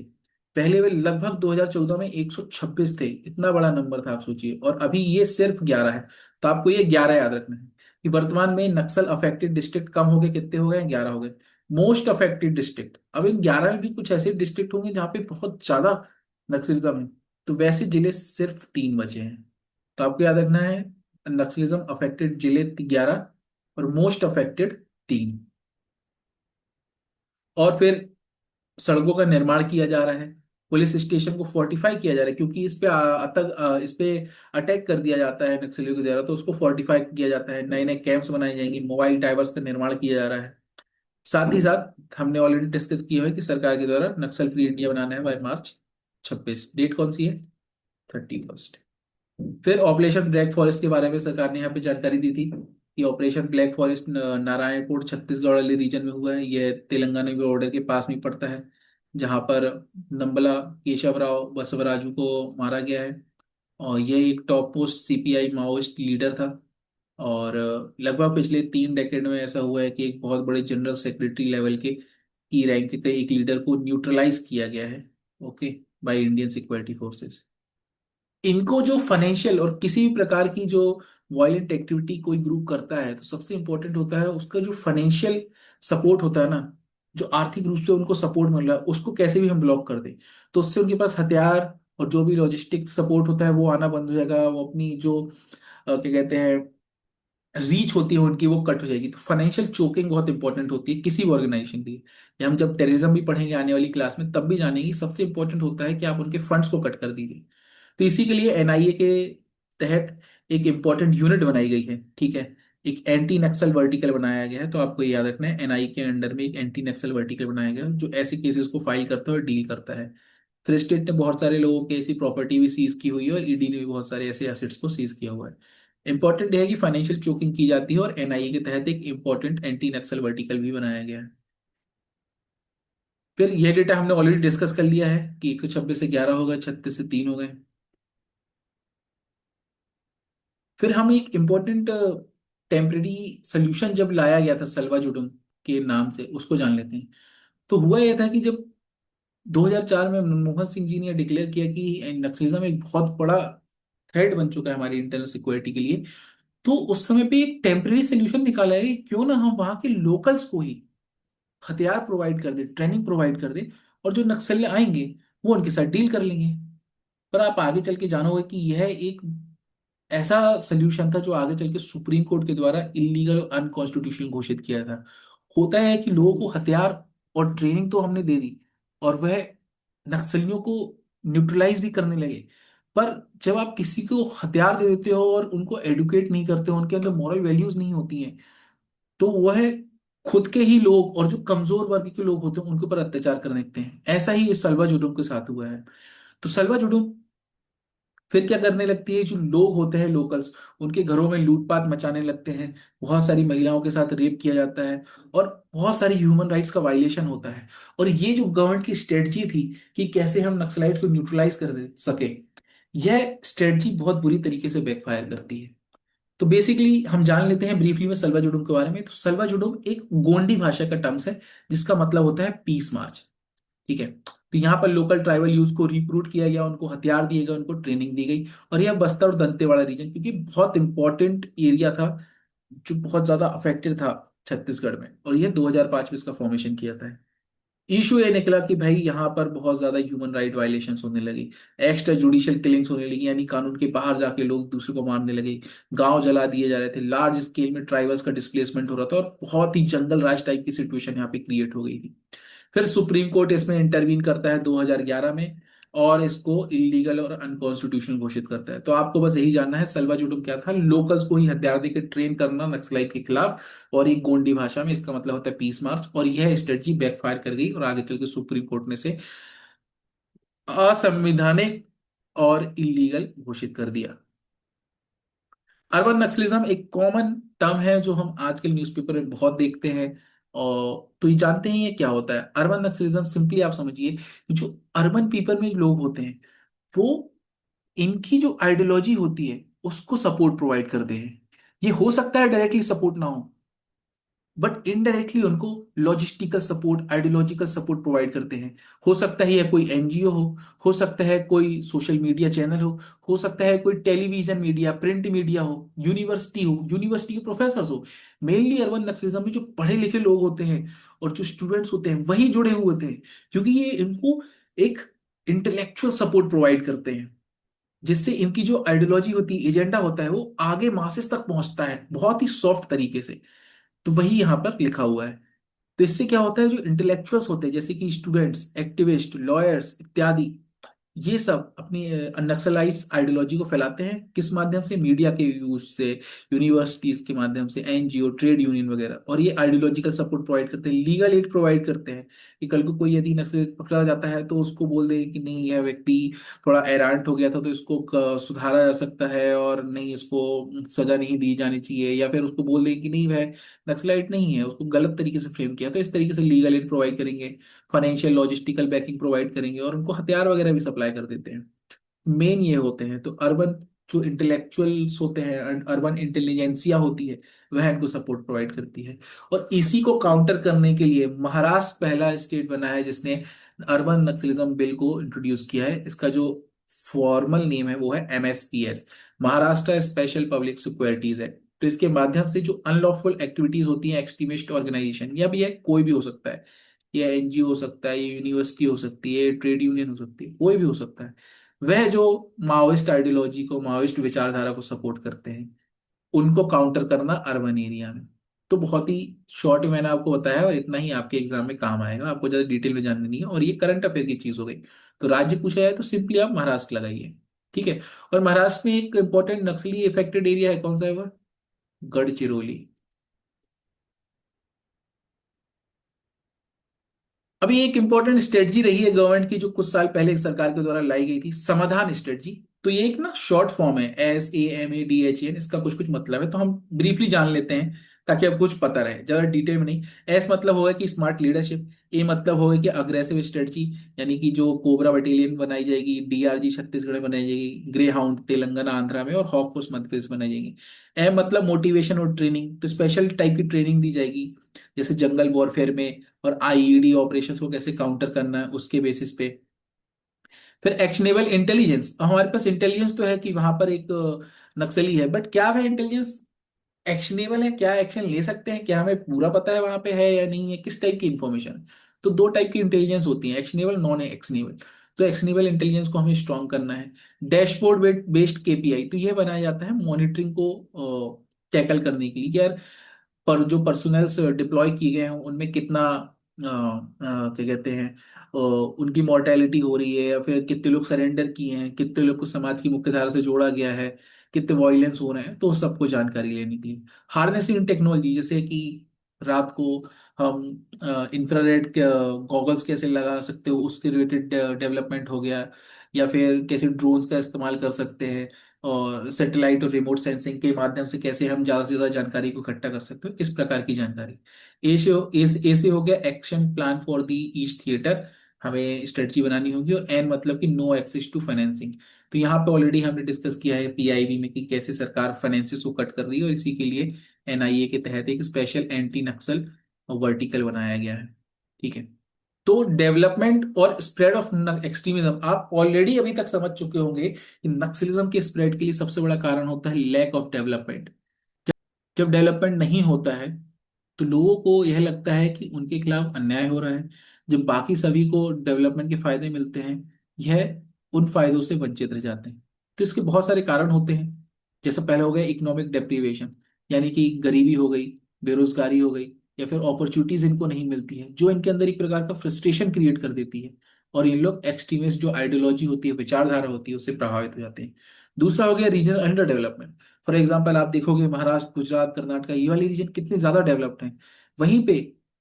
पहले, वे लगभग 2014 में 126 थे, इतना बड़ा नंबर था आप सोचिए, और अभी ये सिर्फ 11 है। तो आपको ये 11 याद रखना है कि वर्तमान में नक्सल अफेक्टेड डिस्ट्रिक्ट कम हो गए, कितने हो गए? 11 हो गए। मोस्ट अफेक्टेड डिस्ट्रिक्ट, अब इन 11 में भी कुछ ऐसे डिस्ट्रिक्ट होंगे जहाँ पे बहुत ज्यादा नक्सलिज्म है, तो वैसे जिले सिर्फ 3 बचे हैं। तो आपको याद रखना है नक्सलिज्म अफेक्टेड जिले 11 और मोस्ट अफेक्टेड 3। और फिर सड़कों का निर्माण किया जा रहा है, पुलिस स्टेशन को फोर्टिफाई किया जा रहा है, क्योंकि इस पे अटैक कर दिया जाता है नक्सलियों के द्वारा, तो उसको फोर्टिफाई किया जाता है, नए नए कैंप्स बनाए जाएंगे, मोबाइल टावर्स का निर्माण किया जा रहा है। साथ ही साथ हमने ऑलरेडी डिस्कस किया है कि सरकार के द्वारा नक्सल फ्री इंडिया बनाना है बाय मार्च 26। डेट कौन सी है? 31। फिर ऑपरेशन ब्लैक फॉरेस्ट के बारे में सरकार ने यहाँ पे जानकारी दी थी कि operation black forest Narayanpur Chhattisgarh वाले रीजन में हुआ है, यह तेलंगाना के बॉर्डर के पास में पड़ता है, जहाँ पर नंबला केशव राव बसवराजू को मारा गया है। और यह एक top post CPI Maoist leader था। और लगभग पिछले 3 डेकेड में ऐसा हुआ है कि एक बहुत बड़े जनरल सेक्रेटरी लेवल के की रैंक के एक लीडर को न्यूट्रलाइज किया गया है, okay, by Indian security forces. इनको जो फाइनेंशियल और किसी भी प्रकार की जो वायलेंट एक्टिविटी कोई ग्रुप करता है, तो सबसे इंपॉर्टेंट होता है उसका जो फाइनेंशियल सपोर्ट होता है ना, जो आर्थिक रूप से उनको सपोर्ट मिल रहा है उसको कैसे भी हम ब्लॉक कर दें, तो उससे उनके पास हथियार और जो भी लॉजिस्टिक सपोर्ट होता है वो आना बंद हो जाएगा, वो अपनी जो क्या कहते हैं रीच होती है उनकी वो कट हो जाएगी। तो फाइनेंशियल चोकिंग बहुत इंपॉर्टेंट होती है किसी भी ऑर्गेनाइजेशन के लिए। ये हम जब टेररिज्म भी पढ़ेंगे आने वाली क्लास में तब भी जानेंगे, सबसे इंपॉर्टेंट होता है कि आप उनके फंड्स को कट कर दीजिए। तो इसी के लिए एनआईए के तहत एक इंपॉर्टेंट यूनिट बनाई गई है, ठीक है। एक एंटी नक्सल वर्टिकल बनाया गया है, तो आपको ये याद रखना है एनआई के अंडर में एक एंटी नक्सल वर्टिकल बनाया गया है जो ऐसे केसेस को फाइल करता है और डील करता है। फिर स्टेट ने बहुत सारे लोगों की ऐसी प्रॉपर्टी भी सीज की हुई है और ईडी ने भी बहुत सारे ऐसे एसेट्स को सीज किया हुआ है। इंपॉर्टेंट है कि फाइनेंशियल चोकिंग की जाती है और एनआईए के तहत एक इंपॉर्टेंट एंटी नक्सल वर्टिकल भी बनाया गया है। फिर यह डेटा हमने ऑलरेडी डिस्कस कर लिया है कि 126 से 11 हो गए, 36 से 3 हो गए। फिर हम एक इम्पोर्टेंट टेम्परेरी सोल्यूशन जब लाया गया था सल्वा जुडुम के नाम से, उसको जान लेते हैं। तो हुआ यह था कि जब 2004 में मनमोहन सिंह जी ने डिक्लेयर किया कि नक्सलिज्म एक बहुत बड़ा थ्रेट बन चुका है हमारी इंटरनल सिक्योरिटी के लिए, तो उस समय पे एक टेम्परेरी सोल्यूशन निकाला है कि क्यों ना हम वहां के लोकल्स को ही हथियार प्रोवाइड कर दे, ट्रेनिंग प्रोवाइड कर दे, और जो नक्सली आएंगे वो उनके साथ डील कर लेंगे। पर आप आगे चल के जानोगे कि यह एक ऐसा सोल्यूशन था जो आगे चल के सुप्रीम कोर्ट के द्वारा इलीगल और अनकॉन्स्टिट्यूशनल घोषित किया था। होता है कि लोगों को हथियार और ट्रेनिंग तो हमने दे दी और वह नक्सलियों को न्यूट्रलाइज भी करने लगे, पर जब आप किसी को हथियार दे देते हो और उनको एडुकेट नहीं करते हो, उनके अंदर मॉरल वैल्यूज नहीं होती हैं, तो वह खुद के ही लोग और जो कमजोर वर्ग के लोग होते हैं उनके ऊपर अत्याचार करने लगते हैं। ऐसा ही इस सलवा जुडुम के साथ हुआ है। तो सलवा जुडुम फिर क्या करने लगती है, जो लोग होते हैं लोकल्स, उनके घरों में लूटपाट मचाने लगते हैं, बहुत सारी महिलाओं के साथ रेप किया जाता है और बहुत सारी ह्यूमन राइट्स का वायलेशन होता है। और ये जो गवर्नमेंट की स्ट्रेटजी थी कि कैसे हम नक्सलाइट को न्यूट्रलाइज कर दे सके, यह स्ट्रेटजी बहुत बुरी तरीके से बैकफायर करती है। तो बेसिकली हम जान लेते हैं ब्रीफली में सल्वा जुडुम के बारे में। तो सल्वा जुडुम एक गोंडी भाषा का टर्म्स है जिसका मतलब होता है पीस मार्च। ठीक है, तो यहाँ पर लोकल ट्राइबल यूज को रिक्रूट किया गया, उनको हथियार दिए गए, उनको ट्रेनिंग दी गई। और यह बस्तर और दंतेवाड़ा रीजन क्योंकि बहुत इंपॉर्टेंट एरिया था जो बहुत ज्यादा अफेक्टेड था छत्तीसगढ़ में, और यह 2005 में इसका फॉर्मेशन किया था। इशू ये निकला कि भाई यहाँ पर बहुत ज्यादा ह्यूमन राइट वायलेशंस होने लगी, एक्स्ट्रा जुडिशियल किलिंग्स होने लगी, यानी कानून के बाहर जाके लोग दूसरे को मारने लगे, गांव जला दिए जा रहे थे, लार्ज स्केल में ट्राइबल्स का डिस्प्लेसमेंट हो रहा था और बहुत ही जंगल राज टाइप की सिचुएशन यहाँ पे क्रिएट हो गई थी। फिर सुप्रीम कोर्ट इसमें इंटरवीन करता है 2011 में और इसको इलीगल और अनकॉन्स्टिट्यूशनल घोषित करता है। तो आपको बस यही जानना है सल्वा जुडुम क्या था, लोकल्स को ही हथियार देकर ट्रेन करना नक्सलाइट के खिलाफ, और एक गोंडी भाषा में इसका मतलब होता है पीस मार्च। और यह स्ट्रेटजी बैकफायर कर गई और आगे चल के सुप्रीम कोर्ट ने इसे असंवैधानिक और इलीगल घोषित कर दिया। अर्बन नक्सलिज्म एक कॉमन टर्म है जो हम आजकल न्यूज़पेपर में बहुत देखते हैं। और तो ये जानते हैं ये क्या होता है अर्बन नक्सलिज्म? सिंपली आप समझिए कि जो अर्बन पीपल में लोग होते हैं वो इनकी जो आइडियोलॉजी होती है उसको सपोर्ट प्रोवाइड करते हैं। ये हो सकता है डायरेक्टली सपोर्ट ना हो, बट इनडायरेक्टली उनको logistical support, ideological support provide करते हैं। हो सकता है यह कोई एनजीओ हो सकता है कोई सोशल मीडिया चैनल हो सकता है कोई टेलीविजन मीडिया, प्रिंट मीडिया हो, यूनिवर्सिटी के प्रोफेसर हो। मेनली अर्बन नक्सलिज्म में जो पढ़े लिखे लोग होते हैं और जो स्टूडेंट्स होते हैं वही जुड़े हुए होते हैं, क्योंकि ये इनको एक इंटेलेक्चुअल सपोर्ट प्रोवाइड करते हैं जिससे इनकी जो आइडियोलॉजी होती है, एजेंडा होता है, वो आगे मासेस तक पहुंचता है बहुत ही सॉफ्ट तरीके से। तो वही यहाँ पर लिखा हुआ है। तो इससे क्या होता है, जो इंटेलेक्चुअल्स होते हैं जैसे कि स्टूडेंट्स, एक्टिविस्ट, लॉयर्स इत्यादि, ये सब अपनी नक्सलाइट्स आइडियोलॉजी को फैलाते हैं किस माध्यम से? मीडिया के यूज से, यूनिवर्सिटीज के माध्यम से, एनजीओ, ट्रेड यूनियन वगैरह। और ये आइडियोलॉजिकल सपोर्ट प्रोवाइड करते हैं, लीगल एड प्रोवाइड करते हैं कि कल को कोई यदि नक्सलिस्ट पकड़ा जाता है तो उसको बोल दें कि नहीं यह व्यक्ति थोड़ा एरांट हो गया था तो इसको सुधारा जा सकता है और नहीं इसको सजा नहीं दी जानी चाहिए, या फिर उसको बोल दें कि नहीं वह नक्सलाइट नहीं है, उसको गलत तरीके से फ्रेम किया, तो इस तरीके से लीगल एड प्रोवाइड करेंगे, फाइनेंशियल लॉजिस्टिकल बैकिंग प्रोवाइड करेंगे और उनको हथियार वगैरह भी सप्लाई कर देते हैं। मेन ये होते हैं। तो अर्बन जो इंटेलेक्चुअल्स होते हैं, अर्बन इंटेलिजेंसिया होती है, वह इनको सपोर्ट प्रोवाइड करती है। और इसी को काउंटर करने के लिए महाराष्ट्र पहला स्टेट बना है जिसने अर्बन नक्सलिज्म बिल को इंट्रोड्यूस किया है। इसका जो फॉर्मल नेम है वो है MSPS, Maharashtra special public securities act. तो इसके माध्यम से जो अनलॉफुल एक्टिविटीज होती हैं एक्सट्रीमिस्ट ऑर्गेनाइजेशन, या भी है कोई भी हो सकता है, ये एनजीओ हो सकता है, ये यूनिवर्सिटी हो सकती है, ट्रेड यूनियन हो सकती है, कोई भी हो सकता है, वह जो माओइस्ट आइडियोलॉजी को, माओइस्ट विचारधारा को सपोर्ट करते हैं, उनको काउंटर करना अर्बन एरिया में। तो बहुत ही शॉर्ट में मैंने आपको बताया और इतना ही आपके एग्जाम में काम आएगा, आपको ज्यादा डिटेल में जाननी नहीं है। और ये करंट अफेयर की चीज हो गई। तो राज्य पूछा जाए तो सिंपली आप महाराष्ट्र लगाइए। ठीक है। और महाराष्ट्र में एक इंपॉर्टेंट नक्सली इफेक्टेड एरिया है, कौन सा है वो? गढ़चिरौली। अभी एक इंपॉर्टेंट स्ट्रेटजी रही है गवर्नमेंट की, जो कुछ साल पहले सरकार के द्वारा लाई गई थी, समाधान स्ट्रेटजी। तो ये एक ना शॉर्ट फॉर्म है, SAMADHAN, इसका कुछ कुछ मतलब है, तो हम ब्रीफली जान लेते हैं ताकि अब कुछ पता रहे, ज्यादा डिटेल में नहीं। एस मतलब होगा कि स्मार्ट लीडरशिप, ए मतलब होगा कि अग्रेसिव स्ट्रेटजी, यानी कि जो कोबरा बटालियन बनाई जाएगी, DRG छत्तीसगढ़ में बनाई जाएगी, ग्रे हाउंड तेलंगाना आंध्रा में, और हॉक फोर्स मध्य प्रदेश में बनाई जाएगी। ए मतलब मोटिवेशन और ट्रेनिंग, तो स्पेशल टाइप की ट्रेनिंग दी जाएगी, जैसे जंगल वॉरफेयर में, और IED ऑपरेशंस को कैसे काउंटर करना है उसके बेसिस पे। फिर एक्शनेबल इंटेलिजेंस, हमारे पास इंटेलिजेंस तो है कि वहां पर एक नक्सली है, बट क्या वह इंटेलिजेंस एक्शनेबल है, क्या एक्शन ले सकते हैं, क्या हमें पूरा पता है वहां पे है या नहीं है, किस टाइप की इंफॉर्मेशन है। तो दो टाइप की इंटेलिजेंस होती है, एक्शनेबल, नॉन एक्शनेबल। तो एक्शनेबल इंटेलिजेंस को हमें स्ट्रॉन्ग करना है। डैशबोर्ड बेस्ड KPI, तो यह बनाया जाता है मॉनिटरिंग को टैकल करने के लिए कि यार, पर जो पर्सोनल्स डिप्लॉय किए गए हैं उनमें कितना क्या कहते हैं, उनकी मॉर्टेलिटी हो रही है, या फिर कितने लोग सरेंडर किए हैं, कितने लोग को समाज की मुख्य धारा से जोड़ा गया है, कितने वॉयलेंस हो रहे हैं, तो सबको जानकारी लेने के लिए। हार्नेसिंग टेक्नोलॉजी, जैसे कि रात को हम इंफ्रारेड गॉगल्स कैसे लगा सकते हो, उसके रिलेटेड डेवलपमेंट हो गया, या फिर कैसे ड्रोन्स का इस्तेमाल कर सकते हैं, और सैटेलाइट और रिमोट सेंसिंग के माध्यम से कैसे हम ज्यादा से ज्यादा जानकारी को इकट्ठा कर सकते हो, इस प्रकार की जानकारी। ए से हो गया action plan for the each theatre, हमें स्ट्रेटजी बनानी होगी। और एन मतलब कि नो एक्सेस टू फाइनेंसिंग, तो यहाँ पे ऑलरेडी हमने डिस्कस किया है PIB में कि कैसे सरकार फाइनेंसिस को कट कर रही है, और इसी के लिए NIA के तहत एक स्पेशल एंटी नक्सल वर्टिकल बनाया गया है। ठीक है। तो डेवलपमेंट और स्प्रेड ऑफ एक्सट्रीमिज्म, आप ऑलरेडी अभी तक समझ चुके होंगे कि नक्सलिज्म के स्प्रेड के लिए सबसे बड़ा कारण होता है लैक ऑफ डेवलपमेंट। जब डेवलपमेंट नहीं होता है तो लोगों को यह लगता है कि उनके खिलाफ अन्याय हो रहा है। जब बाकी सभी को डेवलपमेंट के फायदे मिलते हैं, यह उन फायदों से वंचित रह जाते हैं। तो इसके बहुत सारे कारण होते हैं। जैसे पहले हो गया इकोनॉमिक डेप्रीवेशन, यानी कि गरीबी हो गई, बेरोजगारी हो गई, या फिर अपॉर्चुनिटीज इनको नहीं मिलती है, जो इनके अंदर एक प्रकार का फ्रस्ट्रेशन क्रिएट कर देती है, और इन लोग एक्सट्रीमिस्ट जो आइडियोलॉजी होती है, विचारधारा होती है, उससे प्रभावित हो जाते हैं। दूसरा हो गया regional under development. For example आप देखोगे महाराष्ट्र, गुजरात, कर्नाटक, ये वाले रीजन कितने ज्यादा डेवलप्ड हैं, वहीं पे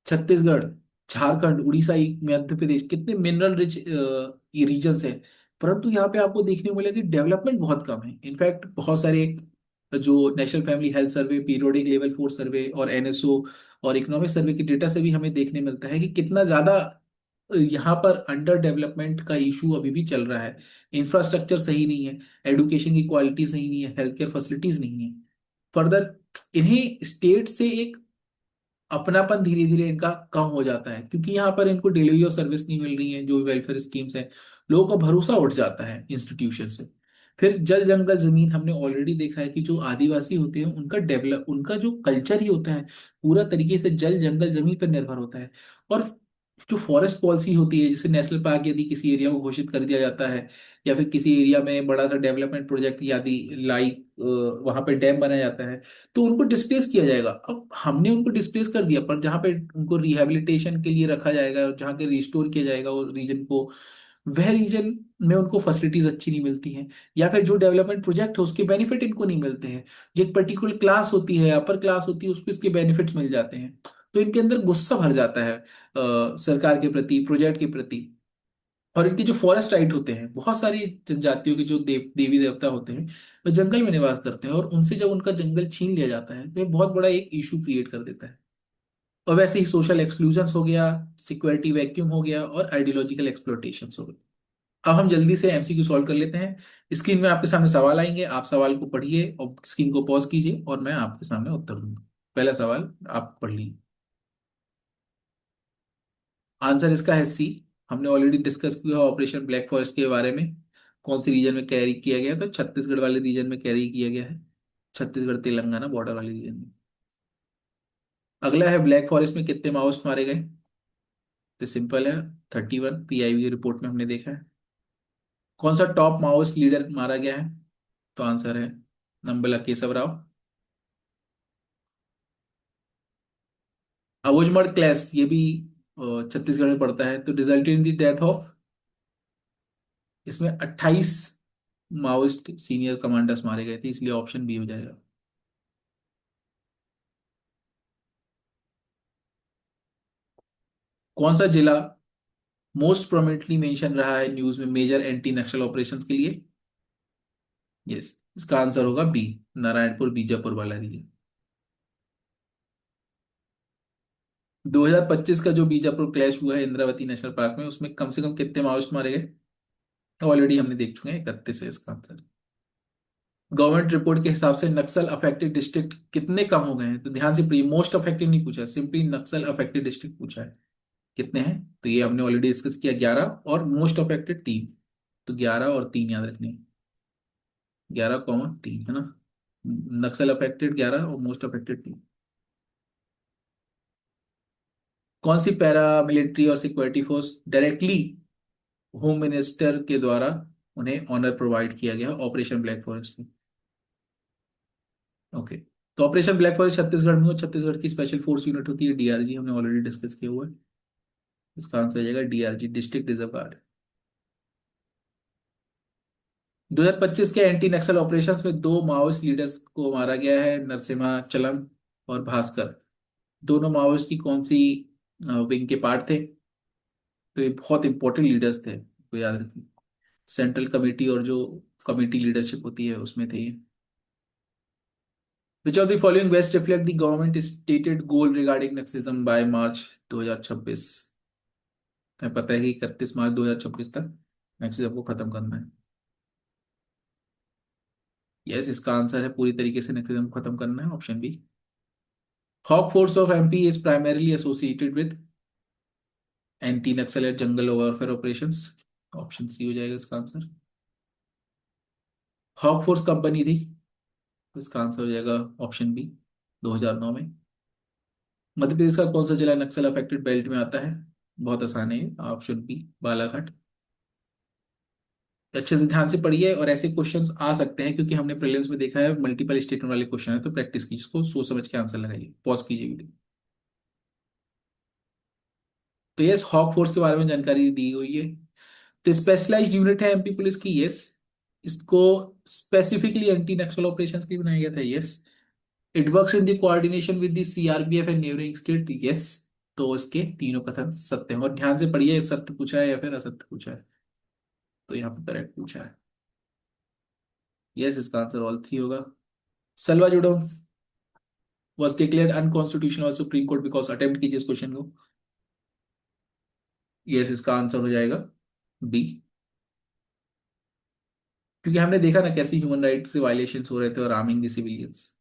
छत्तीसगढ़, झारखंड, उड़ीसा, मध्य प्रदेश, कितने मिनरल रिच ये रीजन्स हैं, परंतु यहाँ पे आपको देखने को मिलेगा कि डेवलपमेंट बहुत कम है। इनफैक्ट बहुत सारे जो national family health survey, periodic level 4 सर्वे, और NSO और इकोनॉमिक सर्वे के डेटा से भी हमें देखने मिलता है कि कितना ज्यादा यहाँ पर अंडर डेवलपमेंट का इशू अभी भी चल रहा है। इंफ्रास्ट्रक्चर सही नहीं है, एडुकेशन की क्वालिटी सही नहीं है, हेल्थ केयर फैसिलिटीज नहीं है। फर्दर इन्हें स्टेट से एक अपनापन धीरे धीरे इनका कम हो जाता है, क्योंकि यहाँ पर इनको डिलीवरी ऑफ सर्विस नहीं मिल रही है, जो वेलफेयर स्कीम्स है, लोगों का भरोसा उठ जाता है इंस्टीट्यूशन से। फिर जल जंगल जमीन, हमने ऑलरेडी देखा है कि जो आदिवासी होते हैं उनका डेवलप, उनका जो कल्चर ही होता है पूरा तरीके से जल जंगल जमीन पर निर्भर होता है। और जो फॉरेस्ट पॉलिसी होती है, जैसे नेशनल पार्क यदि किसी एरिया को घोषित कर दिया जाता है, या फिर किसी एरिया में बड़ा सा डेवलपमेंट प्रोजेक्ट यदि लाइक वहां पे डैम बनाया जाता है, तो उनको डिस्प्लेस किया जाएगा। अब हमने उनको डिस्प्लेस कर दिया, पर जहाँ पे उनको रिहेबिलिटेशन के लिए रखा जाएगा, जहाँ के रिस्टोर किया जाएगा वो रीजन को, वह रीजन में उनको फैसिलिटीज अच्छी नहीं मिलती हैं, या फिर जो डेवलपमेंट प्रोजेक्ट है उसके बेनिफिट इनको नहीं मिलते हैं। जो एक पर्टिकुलर क्लास होती है, अपर क्लास होती है, उसको इसके बेनिफिट्स मिल जाते हैं। तो इनके अंदर गुस्सा भर जाता है सरकार के प्रति, प्रोजेक्ट के प्रति। और इनके जो फॉरेस्ट राइट होते हैं, बहुत सारी जनजातियों के जो देवी देवता होते हैं, वो जंगल में निवास करते हैं, और उनसे जब उनका जंगल छीन लिया जाता है तो ये बहुत बड़ा एक इशू क्रिएट कर देता है। और वैसे ही सोशल एक्सक्लूजन हो गया, सिक्योरिटी वैक्यूम हो गया, और आइडियोलॉजिकल एक्सप्लोटेशन हो गया। अब हम जल्दी से MCQ सॉल्व कर लेते हैं। स्क्रीन में आपके सामने सवाल आएंगे, आप सवाल को पढ़िए और स्क्रीन को पॉज कीजिए, और मैं आपके सामने उत्तर दूंगा। पहला सवाल आप पढ़ लीजिए। आंसर इसका है C। हमने ऑलरेडी डिस्कस किया ऑपरेशन ब्लैक फॉरेस्ट के बारे में, कौन से रीजन में कैरी किया गया है, तो छत्तीसगढ़ वाले रीजन में कैरी किया गया है, छत्तीसगढ़ तेलंगाना बॉर्डर वाले रीजन में। अगला है ब्लैक फॉरेस्ट में कितने माओइस्ट मारे गए, तो सिंपल है, 31, PIB की रिपोर्ट में हमने देखा है। कौन सा टॉप माओइस्ट लीडर मारा गया है, तो आंसर है नंबला केशव राव। अबुझमड़ क्लैश, ये भी छत्तीसगढ़ में पड़ता है, तो resulted in the death of, इसमें 28 माओइस्ट सीनियर कमांडर्स मारे गए थे, इसलिए ऑप्शन बी हो जाएगा। कौन सा जिला मोस्ट प्रोमिनेंटली मेंशन रहा है न्यूज में मेजर एंटी नक्सल ऑपरेशंस के लिए? यस, इसका आंसर होगा बी, नारायणपुर बीजापुर वाला रीजन। 2025 का जो बीजापुर क्लैश हुआ है इंद्रावती नेशनल पार्क में, उसमें कम से कम कितने माओइस्ट मारे गए? ऑलरेडी हमने देख चुके हैं, 31 है इसका आंसर। गवर्नमेंट रिपोर्ट के हिसाब से नक्सल अफेक्टेड डिस्ट्रिक्ट कितने कम हो गए हैं? तो ध्यान से पढ़िए, मोस्ट अफेक्टेड नहीं पूछा है, सिंपली नक्सल अफेक्टेड डिस्ट्रिक्ट पूछा है। कितने हैं? तो ये हमने ऑलरेडी डिस्कस किया, 11, और मोस्ट अफेक्टेड 3। तो 11 और 3 याद रखने हैं। 11,3 है ना। नक्सल अफेक्टेड 11 और मोस्ट अफेक्टेड 3। कौन सी पैरा मिलिट्री और security force directly home minister के द्वारा उन्हें ऑनर प्रोवाइड किया गया ऑपरेशन ब्लैक फॉरेस्ट में? ओके, तो ऑपरेशन ब्लैक फॉरेस्ट छत्तीसगढ़ में, और छत्तीसगढ़ की स्पेशल फोर्स यूनिट होती है डीआरजी, हमने ऑलरेडी डिस्कस किया हुआ है। इसका आंसर हो जाएगा डीआरजी, डिस्ट्रिक्ट रिजर्व गार्ड। 2025 के एंटी नक्सल ऑपरेशंस में दो माओइस्ट लीडर्स को मारा गया है, नरसिम्हा चलम और भास्कर। दोनों माओइस्ट की कौन सी विंग के पार्ट थे? तो ये बहुत इंपॉर्टेंट लीडर्स थे, तो याद रखिए। सेंट्रल कमेटी और जो कमेटी लीडरशिप होती है उसमें थे ये। Which of the following best reflect the government stated goal regarding Naxalism by March 2026? हमें पता है कि 31 मार्च 2026 तक नक्सलिज्म को खत्म करना है। यस, इसका आंसर है पूरी तरीके से नक्सलिज्म को खत्म करना है, option B. Hawk Force of MP is primarily associated with anti Naxalite jungle warfare operations. Option C हो जाएगा इसका आंसर। हॉक फोर्स कब बनी थी? तो इसका आंसर हो जाएगा ऑप्शन बी, 2009 में। मध्य प्रदेश का कौन सा जिला नक्सल अफेक्टेड बेल्ट में आता है? बहुत आसान है, ऑप्शन बी, बालाघाट। अच्छे से ध्यान से पढ़िए, और ऐसे क्वेश्चंस आ सकते हैं क्योंकि हमने प्रीलिम्स में देखा है मल्टीपल स्टेटमेंट वाले क्वेश्चन है, तो प्रैक्टिस कीजिए, इसको सोच समझ के आंसर लगाइए, पॉज कीजिए वीडियो। तो यस, हॉक फोर्स के बारे में जानकारी दी हुई है। तो स्पेशलाइज्ड यूनिट है एमपी पुलिस की, यस। इसको स्पेसिफिकली एंटी नक्सल ऑपरेशंस के लिए बनाया गया था, yes. It works in the coordination with the CRPF and neighbouring state, yes. तो इसके तीनों कथन सत्य हैं, और ध्यान से पढ़िए, सत्य पूछा है या फिर असत्य पूछा है। तो यहाँ पे करेक्ट पूछा है, यस, इसका आंसर ऑल 3 होगा। सलवा जुडो was declared unconstitutional by supreme court because, attempt कीजिए इस क्वेश्चन को। यस, इसका आंसर हो जाएगा बी, क्योंकि हमने देखा ना कैसे ह्यूमन राइट से वायलेशंस हो रहे थे और आर्मिंग द सिविलियंस।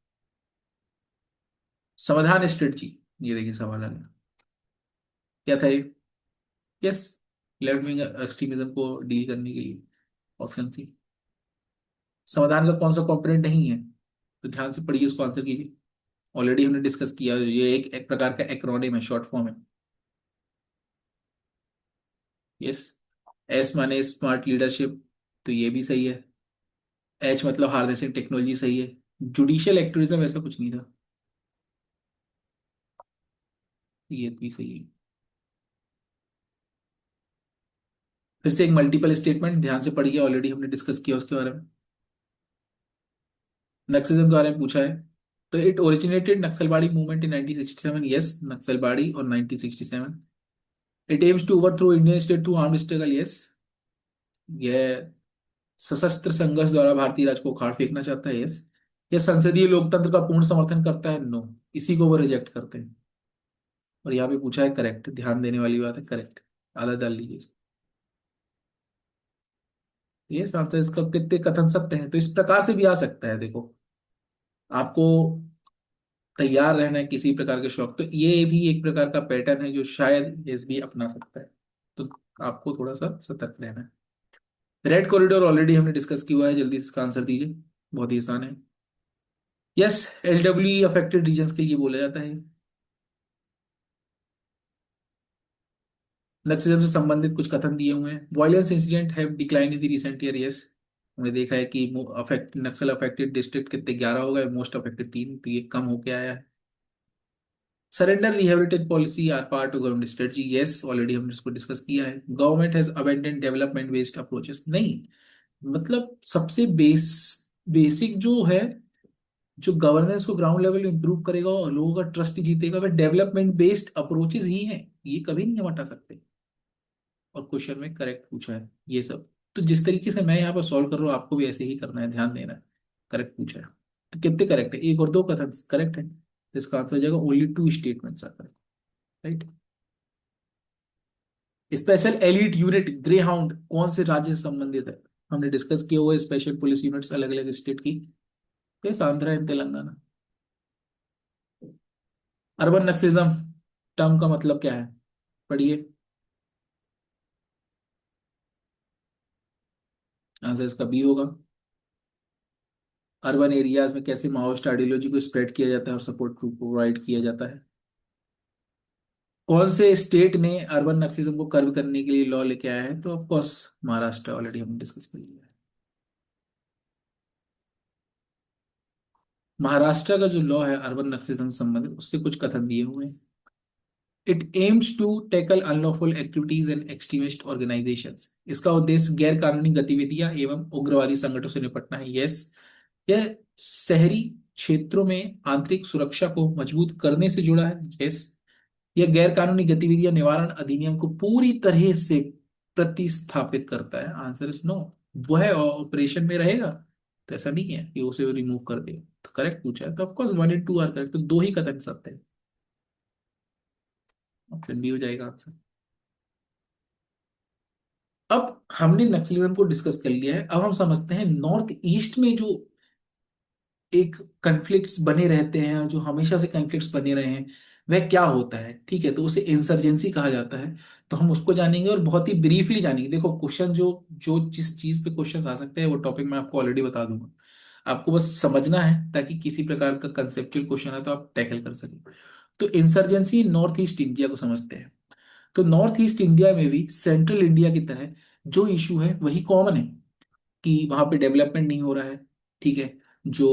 समाधान स्ट्रेटजी, ये देखिए सवाल आ गया, क्या था ये? यस, लेफ्ट विंग एक्सट्रीमिज्म को डील करने के लिए, ऑप्शन सी। समाधान का कौन सा कंपोनेंट नहीं है? तो ध्यान से पढ़िए, उसको आंसर कीजिए। ऑलरेडी हमने डिस्कस किया, ये एक प्रकार का एक्रोनिम है, शॉर्ट फॉर्म है। यस, एस माने स्मार्ट लीडरशिप, तो ये भी सही है। एच मतलब हार्नेसिंग टेक्नोलॉजी, सही है। जुडिशियल एक्टिविज्म ऐसा कुछ नहीं था, ये भी सही है। फिर से एक मल्टीपल स्टेटमेंट, ध्यान से पढ़िए, ऑलरेडी हमने डिस्कस किया उसके बारे में। नक्सलिज्म के बारे में पूछा है, तो it originated Naxalbari movement in 1967, yes, Naxalbari और 1967। It aims to overthrow Indian state through armed struggle, yes. यह सशस्त्र संघर्ष द्वारा भारतीय राज को उखाड़ फेंकना चाहता है, यस। यह संसदीय लोकतंत्र का पूर्ण समर्थन करता है, नो। इसी को वो रिजेक्ट करते हैं। और यहाँ पे पूछा है, करेक्ट, ध्यान देने वाली बात है, करेक्ट। आधा डाल लीजिए इसको। ये आंसर, इसका कितने कथन सत्य हैं, तो इस प्रकार से भी आ सकता है, देखो। आपको तैयार रहना है किसी प्रकार के शौक, तो ये भी एक प्रकार का पैटर्न है जो शायद एस भी अपना सकता है। तो आपको थोड़ा सा सतर्क रहना है। रेड कॉरिडोर ऑलरेडी हमने डिस्कस किया हुआ है, जल्दी से इसका आंसर दीजिए, बहुत ही आसान है। यस, एलडब्ल्यू अफेक्टेड रीजन्स के लिए बोला जाता है। नक्सलिज्म से संबंधित कुछ कथन दिए हुए हैं, violence incident have decline in the recent year, yes. हमने देखा है कि अफेक्ट नक्सल अफेक्टेड डिस्ट्रिक्ट कितने, 11 हो गए, मोस्ट अफेक्टेड 3, तो ये कम होके आया है। Surrender rehabilitation policy are part of government strategy, yes, already हमने इसको डिस्कस किया है। Government has abandon development based approaches, नहीं। मतलब सबसे बेसिक जो है, जो गवर्नेंस को ग्राउंड लेवल में इंप्रूव करेगा और लोगों का ट्रस्ट जीतेगा, वह डेवलपमेंट बेस्ड अप्रोचेस ही है। ये कभी नहीं हम हटा सकते। और क्वेश्चन में करेक्ट पूछा है ये सब। तो जिस तरीके से मैं यहाँ पर सॉल्व कर रहा हूँ आपको भी ऐसे ही करना है, ध्यान देना है। करेक्ट पूछा है तो कितने करेक्ट है, एक और दो कथन करेक्ट है, तो इसका आंसर हो जाएगा only two statements are correct. Right. Special elite unit Greyhound कौन से राज्य से संबंधित है? हमने डिस्कस किया हुआ है स्पेशल पुलिस यूनिट्स अलग अलग स्टेट की। Yes, Andhra and Telangana. Urban Naxalism term का मतलब क्या है? पढ़िए। आंसर इसका बी होगा। अर्बन एरियाज में कैसे माओइस्ट आइडियोलॉजी को स्प्रेड किया जाता है और सपोर्ट प्रोवाइड किया जाता है? कौन से स्टेट ने अर्बन नक्सलिज्म को कर्व करने के लिए लॉ लेके आया है? तो ऑफ कोर्स महाराष्ट्र, ऑलरेडी हमने डिस्कस कर लिया है। महाराष्ट्र का जो लॉ है अर्बन नक्सलिज्म से संबंधित, उससे कुछ कथन दिए हुए हैं। It aims to tackle unlawful activities and extremist organisations. इसका उद्देश्य गैर कानूनी गतिविधियां एवं उग्रवादी संगठनों से निपटना है। यस। यह शहरी क्षेत्रों में आंतरिक सुरक्षा को मजबूत करने से जुड़ा है। यस। यह गैर कानूनी गतिविधियां निवारण अधिनियम को पूरी तरह से प्रतिस्थापित करता है। Answer is no. वह ऑपरेशन में रहेगा, तो ऐसा नहीं है कि उसे रिमूव कर दे। तो करेक्ट पूछा है तो of course one and two are correct, तो दो ही कथन सत्य है। ऑप्शन बी हो जाएगा आंसर। अब हमने नक्सलिज्म को डिस्कस कर लिया है, अब हम समझते हैं नॉर्थ ईस्ट में जो एक कन्फ्लिक्ट्स बने रहते हैं और जो हमेशा से कन्फ्लिक्ट्स बने रहे हैं, वह क्या होता है? ठीक है, तो उसे इंसर्जेंसी कहा जाता है। तो हम उसको जानेंगे और बहुत ही ब्रीफली जानेंगे। देखो क्वेश्चन जो जो जिस चीज पे क्वेश्चन आ सकते हैं वो टॉपिक मैं आपको ऑलरेडी बता दूंगा। आपको बस समझना है ताकि किसी प्रकार का कंसेप्चुअल क्वेश्चन है तो आप टैकल कर सकें। तो इंसर्जेंसी नॉर्थ ईस्ट इंडिया को समझते हैं। तो नॉर्थ ईस्ट इंडिया में भी सेंट्रल इंडिया की तरह जो इशू है वही कॉमन है, कि वहां पे डेवलपमेंट नहीं हो रहा है। ठीक है। जो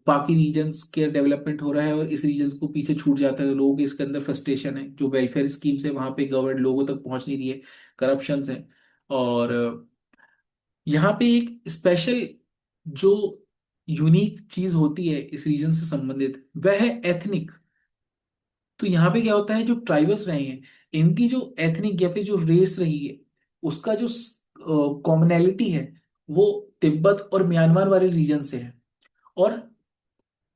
बाकी रीजन्स के डेवलपमेंट हो रहा है और इस रीजन्स को पीछे छूट जाता है, तो लोगों के इसके अंदर फ्रस्ट्रेशन है। जो वेलफेयर स्कीम्स है वहां पे गवर्नमेंट लोगों तक पहुंच नहीं रही है, करप्शन है। और यहाँ पे एक स्पेशल जो यूनिक चीज होती है इस रीजन से संबंधित, वह है एथनिक। तो यहाँ पे क्या होता है, जो ट्राइबल्स रहे हैं इनकी जो एथनिक या फिर जो रेस रही है, उसका जो कॉमनैलिटी है वो तिब्बत और म्यांमार वाले रीजन से है। और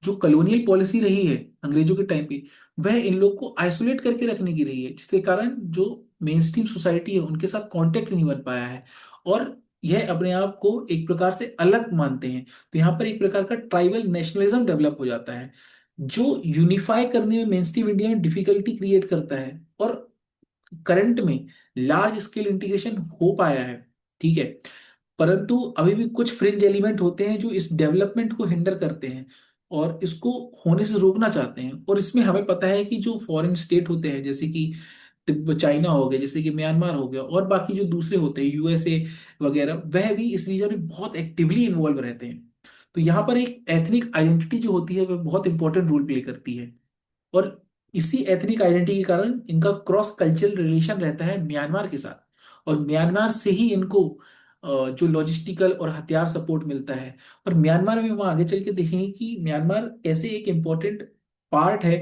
जो कॉलोनियल पॉलिसी रही है अंग्रेजों के टाइम पे, वह इन लोग को आइसोलेट करके रखने की रही है, जिसके कारण जो मेन स्ट्रीम सोसाइटी है उनके साथ कांटेक्ट नहीं बन पाया है। और यह अपने आप को एक प्रकार से अलग मानते हैं। तो यहाँ पर एक प्रकार का ट्राइबल नेशनलिज्म डेवलप हो जाता है, जो यूनिफाई करने में मेन स्ट्रीम इंडिया में डिफिकल्टी क्रिएट करता है। और करंट में लार्ज स्केल इंटीग्रेशन हो पाया है। ठीक है। परंतु अभी भी कुछ फ्रिंज एलिमेंट होते हैं जो इस डेवलपमेंट को हिंडर करते हैं और इसको होने से रोकना चाहते हैं। और इसमें हमें पता है कि जो फॉरेन स्टेट होते हैं जैसे कि चाइना हो गया, जैसे कि म्यांमार हो गया, और बाकी जो दूसरे होते हैं यूएसए वगैरह, वह भी इस रीजन में बहुत एक्टिवली इन्वॉल्व रहते हैं। तो यहाँ पर एक एथनिक आइडेंटिटी जो होती है वह बहुत इंपॉर्टेंट रोल प्ले करती है। और इसी एथनिक आइडेंटिटी के कारण इनका क्रॉस कल्चरल रिलेशन रहता है म्यांमार के साथ। और म्यांमार से ही इनको जो लॉजिस्टिकल और हथियार सपोर्ट मिलता है। और म्यांमार में हम आगे चल के देखेंगे कि म्यांमार कैसे एक इंपॉर्टेंट पार्ट है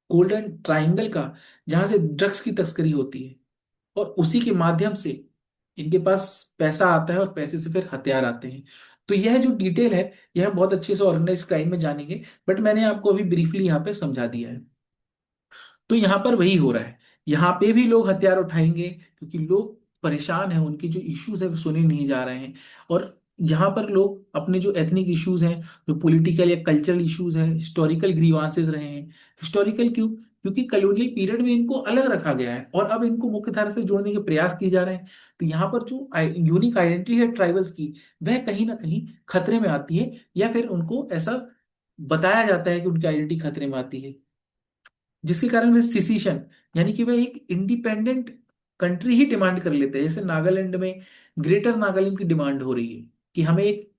गोल्डन ट्राइंगल का, जहां से ड्रग्स की तस्करी होती है। और उसी के माध्यम से इनके पास पैसा आता है और पैसे से फिर हथियार आते हैं। तो यह जो डिटेल है यह हम बहुत अच्छे से ऑर्गेनाइज क्राइम में जानेंगे, बट मैंने आपको अभी ब्रीफली यहाँ पे समझा दिया है। तो यहाँ पर वही हो रहा है, यहाँ पे भी लोग हथियार उठाएंगे क्योंकि लोग परेशान हैं, उनके जो इश्यूज है वो सुने नहीं जा रहे हैं। और यहाँ पर लोग अपने जो एथनिक इश्यूज हैं, जो पॉलिटिकल या कल्चरल इश्यूज हैं, हिस्टोरिकल ग्रीवांसेस रहे हैं। हिस्टोरिकल क्यों? क्योंकि कॉलोनियल पीरियड में इनको अलग रखा गया है और अब इनको मुख्य धारा से जोड़ने के प्रयास किए जा रहे हैं। तो यहाँ पर जो यूनिक आइडेंटिटी है ट्राइबल्स की, वह कहीं ना कहीं खतरे में आती है, या फिर उनको ऐसा बताया जाता है कि उनकी आइडेंटिटी खतरे में आती है, जिसके कारण वे सिसीशन यानी कि वह एक इंडिपेंडेंट कंट्री ही डिमांड कर लेते हैं। जैसे नागालैंड में ग्रेटर नागालैंड की डिमांड हो रही है कि हमें एक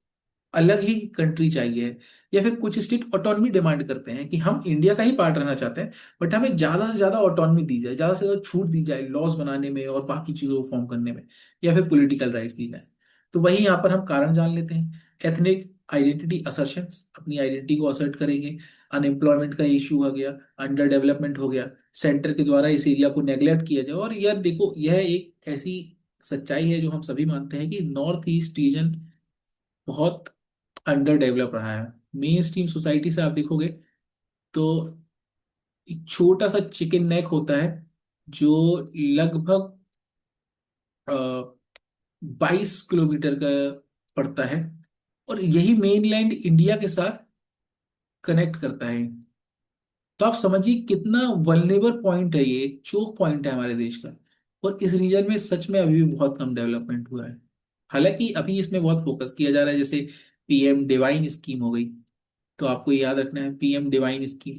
अलग ही कंट्री चाहिए। या फिर कुछ स्टेट ऑटोनॉमी डिमांड करते हैं कि हम इंडिया का ही पार्ट रहना चाहते हैं, बट हमें ज्यादा से ज्यादा ऑटोनॉमी दी जाए, ज्यादा से ज्यादा छूट दी जाए लॉज बनाने में और बाकी चीजों को फॉर्म करने में, या फिर पॉलिटिकल राइट्स दी जाए। तो वही यहाँ पर हम कारण जान लेते हैं। एथनिक आइडेंटिटी असर्शंस, अपनी आइडेंटिटी को असर्ट करेंगे। अनएम्प्लॉयमेंट का इशू हो गया, अंडर डेवलपमेंट हो गया, सेंटर के द्वारा इस एरिया को नेग्लेक्ट किया जाए। और यार देखो, यह एक ऐसी सच्चाई है जो हम सभी मानते हैं कि नॉर्थ ईस्ट रीजन बहुत अंडर डेवलप रहा है। मेन स्ट्रीम सोसाइटी से आप देखोगे तो एक छोटा सा चिकन नेक होता है जो लगभग 22 किलोमीटर का पड़ता है, और यही मेनलैंड इंडिया के साथ कनेक्ट करता है। तो आप समझिए कितना वल्नेरेबल पॉइंट है, ये एक चोक पॉइंट है हमारे देश का। और इस रीजन में सच में अभी भी बहुत कम डेवलपमेंट हुआ है। हालांकि अभी इसमें बहुत फोकस किया जा रहा है, जैसे पीएम डिवाइन स्कीम हो गई। तो आपको ये याद रखना है, पीएम डिवाइन स्कीम।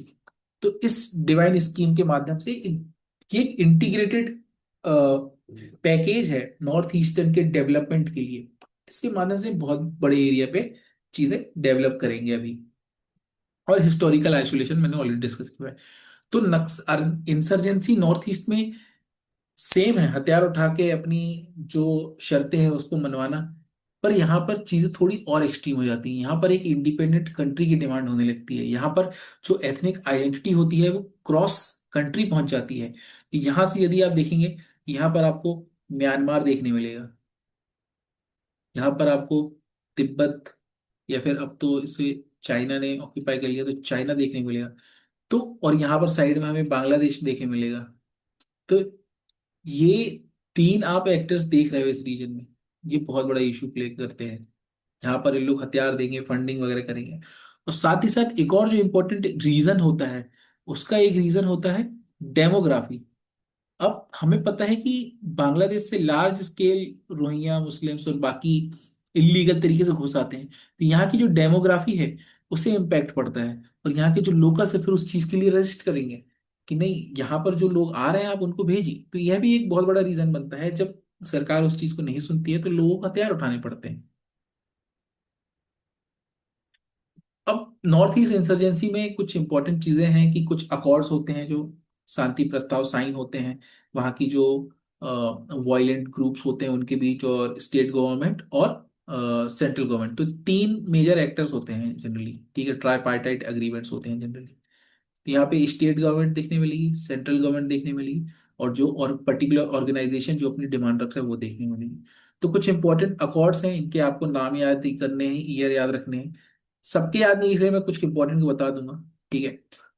तो इस डिवाइन स्कीम के माध्यम से ये एक इंटीग्रेटेड पैकेज है नॉर्थ ईस्टर्न के डेवलपमेंट के लिए। इसके माध्यम से बहुत बड़े एरिया पे चीजें डेवलप करेंगे अभी। और हिस्टोरिकल आइसोलेशन मैंने ऑलरेडी डिस्कस किया है। तो नक्स इंसर्जेंसी नॉर्थ ईस्ट में सेम है, हथियार उठा के अपनी जो शर्तें हैं उसको मनवाना। पर यहाँ पर चीजें थोड़ी और एक्सट्रीम हो जाती हैं। यहाँ पर एक इंडिपेंडेंट कंट्री की डिमांड होने लगती है। यहाँ पर जो एथनिक आइडेंटिटी होती है वो क्रॉस कंट्री पहुंच जाती है। यहाँ से यदि आप देखेंगे, यहाँ पर आपको म्यांमार देखने मिलेगा, यहाँ पर आपको तिब्बत, या फिर अब तो इसे चाइना ने ऑक्यूपाई कर लिया तो चाइना देखने को मिलेगा। तो और यहाँ पर साइड में हमें बांग्लादेश देखने मिलेगा। तो ये तीन आप एक्टर्स देख रहे हो इस रीजन में, ये बहुत बड़ा इशू प्ले करते हैं। यहाँ पर ये लोग हथियार देंगे, फंडिंग वगैरह करेंगे। और साथ ही साथ एक और जो इम्पोर्टेंट रीजन होता है, उसका एक रीजन होता है डेमोग्राफी। अब हमें पता है कि बांग्लादेश से लार्ज स्केल रोहिंग्या मुस्लिम्स और बाकी इलीगल तरीके से घुस आते हैं। तो यहाँ की जो डेमोग्राफी है उसे इम्पैक्ट पड़ता है। और यहाँ के जो लोकल्स है फिर उस चीज के लिए रजिस्ट करेंगे कि नहीं, यहाँ पर जो लोग आ रहे हैं आप उनको भेजिए। तो यह भी एक बहुत बड़ा रीजन बनता है। जब सरकार उस चीज को नहीं सुनती है तो लोगों को हथियार उठाने पड़ते हैं। अब नॉर्थ ईस्ट इंसर्जेंसी में कुछ इंपॉर्टेंट चीजें हैं कि कुछ अकॉर्ड्स होते हैं जो शांति प्रस्ताव साइन होते हैं वहाँ की जो वायलेंट ग्रुप्स होते हैं उनके बीच, और स्टेट गवर्नमेंट और सेंट्रल गवर्नमेंट। तो तीन मेजर एक्टर्स होते हैं जनरली, ठीक है, ट्राईपार्टाइट एग्रीमेंट्स होते हैं जनरली। तो यहाँ पे स्टेट गवर्नमेंट देखने मिलेगी, सेंट्रल गवर्नमेंट देखने मिलेगी, और जो और पर्टिकुलर ऑर्गेनाइजेशन जो अपनी डिमांड रख रहा है वो देखने मिलेगी। तो कुछ इंपॉर्टेंट अकॉर्ड्स हैं, इनके आपको नाम याद ही करने हैं, ईयर याद रखने हैं। सबके याद नहीं रहे, मैं कुछ इंपॉर्टेंट को बता दूंगा, ठीक है।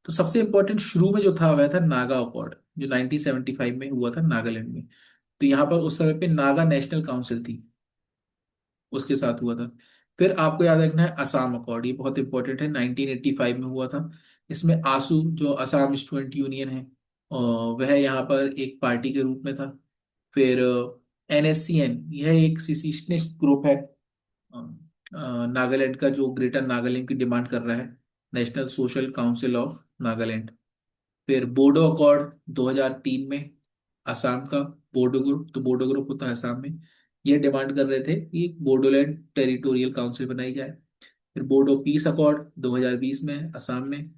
तो सबसे इंपॉर्टेंट शुरू में जो था वह था नागा अकॉर्ड, जो 1975 में हुआ था नागालैंड में। तो यहाँ पर उस समय पे नागा नेशनल काउंसिल थी, उसके साथ हुआ था। फिर आपको याद रखना है असम अकॉर्ड, ये बहुत इंपॉर्टेंट है, 1985 में हुआ था। इसमें आसू जो असम स्टूडेंट यूनियन है वह यहाँ पर एक पार्टी के रूप में था। फिर एनएससीएन, यह एक सिसिशनिस्ट ग्रुप है नागालैंड का, जो ग्रेटर नागालैंड की डिमांड कर रहा है, national social council of Nagaland. फिर बोडो अकॉर्ड 2003 में, असम का बोडो ग्रुप, तो बोडो ग्रुप होता है असम में, ये डिमांड कर रहे थे कि बोडोलैंड टेरिटोरियल काउंसिल बनाई जाए। फिर बोडो पीस अकॉर्ड 2020 में असम में,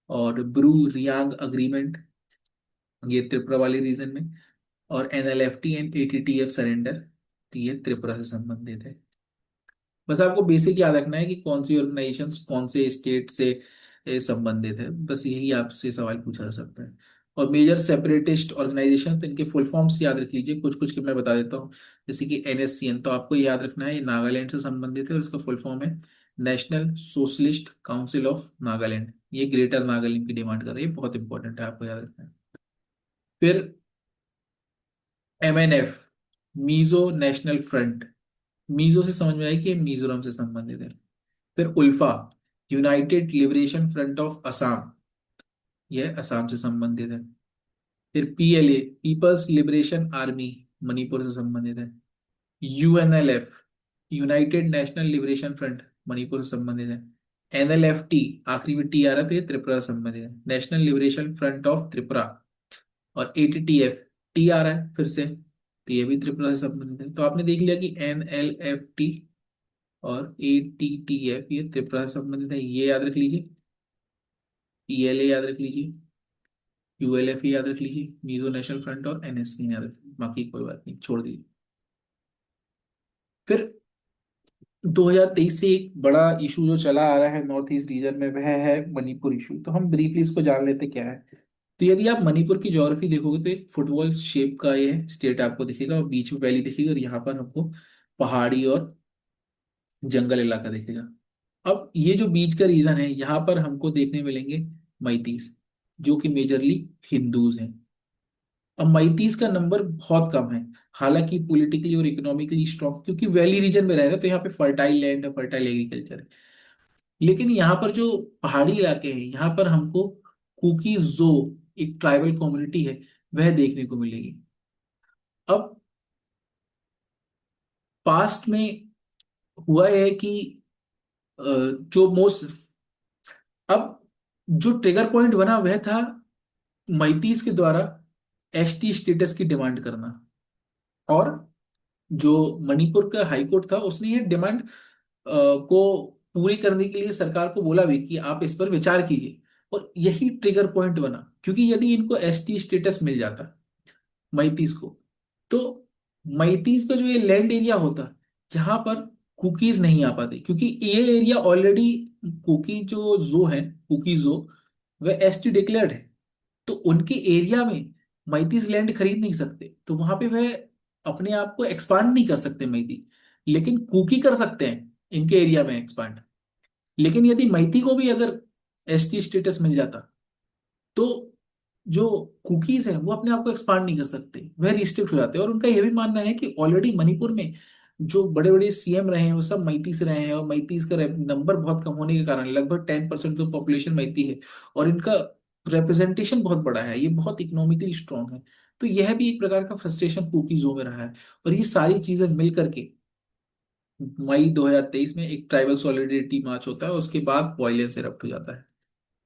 और ब्रू रियांग अग्रीमेंट, ये त्रिपुरा वाले रीजन में, और एनएलएफटी एंड एटीटीएफ सरेंडर, ये त्रिपुरा से संबंधित है। बस आपको बेसिक याद रखना है कि कौन सी ऑर्गेनाइजेशंस कौन से स्टेट से संबंधित है, बस यही आपसे सवाल पूछा जा सकता है। और मेजर सेपरेटिस्ट ऑर्गेनाइजेशंस, तो इनके फुल फॉर्म्स याद रख लीजिए, कुछ कुछ के मैं बता देता हूँ। जैसे कि एनएससीएन, तो आपको याद रखना है, ये नागालैंड से संबंधित है और इसका फुल फॉर्म है national socialist council of Nagaland. ये ग्रेटर नागालैंड की डिमांड कर रही है, बहुत इंपॉर्टेंट है, आपको याद रखना है। फिर MNF, Mizo National Front, Mizo से समझ में आया कि ये मिजोरम से संबंधित है। फिर ULFA, United Liberation Front of Assam, यह असम से संबंधित है। फिर PLA, People's liberation Army, Manipur से संबंधित है। UNLF, United National Liberation Front, Manipur से संबंधित है। एनएलएफटी, आखिरी में टी आ रहा है तो ये त्रिपुरा से संबंधित है, national Liberation Front of Tripura. और एटीटीएफ, टी आ रहा है फिर से, तो ये भी त्रिपुरा से संबंधित है। तो आपने देख लिया कि एनएलएफटी और एटीटीएफ ये त्रिपुरा से संबंधित है, ये याद रख लीजिए। पीएलए याद रख लीजिए, यूएलएफ याद रख लीजिए, मिजो नेशनल फ्रंट, और एनएससी याद रख लीजिए, बाकी कोई बात नहीं, छोड़ दीजिए। फिर 2023 से एक बड़ा इशू जो चला आ रहा है नॉर्थ ईस्ट रीजन में, वह है मणिपुर इशू। तो हम ब्रीफली इसको जान लेते क्या है। तो यदि आप मणिपुर की ज्योग्राफी देखोगे तो एक फुटबॉल शेप का ये स्टेट आपको दिखेगा, और बीच में वैली दिखेगी, और यहाँ पर हमको पहाड़ी और जंगल इलाका दिखेगा। अब ये जो बीच का रीजन है, यहाँ पर हमको देखने मिलेंगे मैतीस, जो कि मेजरली हिंदूज हैं। अब मैतीस का नंबर बहुत कम है, हालांकि पॉलिटिकली और इकोनॉमिकली स्ट्रॉन्ग, क्योंकि वैली रीजन में रह रहे हैं तो यहाँ पे फर्टाइल लैंड है, फर्टाइल एग्रीकल्चर है। लेकिन यहाँ पर जो पहाड़ी इलाके हैं, यहाँ पर हमको कुकी जो एक ट्राइबल कम्युनिटी है, वह देखने को मिलेगी। अब पास्ट में हुआ है कि जो मोस्ट, अब जो ट्रिगर पॉइंट बना वह था मैतीस के द्वारा एसटी स्टेटस की डिमांड करना। और जो मणिपुर का हाई कोर्ट था, उसने ये डिमांड को पूरी करने के लिए सरकार को बोला भी कि आप इस पर विचार कीजिए। और यही ट्रिगर पॉइंट बना, क्योंकि यदि इनको एसटी स्टेटस मिल जाता मैतीस को, तो मैतीस का जो ये लैंड एरिया होता, यहाँ पर कुकीज नहीं आ पाते, क्योंकि ये एरिया ऑलरेडी, कुकी जो है, कुकी जो, वह एसटी डिक्लेयर्ड है। तो उनके एरिया में मैतीस लैंड खरीद नहीं सकते, तो वहां पे वह अपने आप को एक्सपांड नहीं कर सकते मैती। लेकिन कुकी कर सकते हैं इनके एरिया में एक्सपांड। लेकिन यदि मैती को भी अगर एसटी स्टेटस मिल जाता, तो जो कुकीज हैं वो अपने आप को एक्सपांड नहीं कर सकते, वह रिस्ट्रिक्ट हो जाते हैं। और उनका यह भी मानना है कि ऑलरेडी मणिपुर में जो बड़े बड़े सीएम रहे हैं वो सब मैती से रहे हैं, और मैतीस का नंबर बहुत कम होने के कारण, लगभग 10% तो पॉपुलेशन मैती है, और इनका रिप्रेजेंटेशन बहुत बड़ा है, ये बहुत इकोनॉमिकली स्ट्रांग है। तो यह भी एक प्रकार का फ्रस्ट्रेशन कुकीजों में रहा है। और ये सारी चीजें मिल करके मई 2023 में एक ट्राइबल सॉलिडेरिटी मार्च होता है, उसके बाद वायलेंस एरप्ट हो जाता है।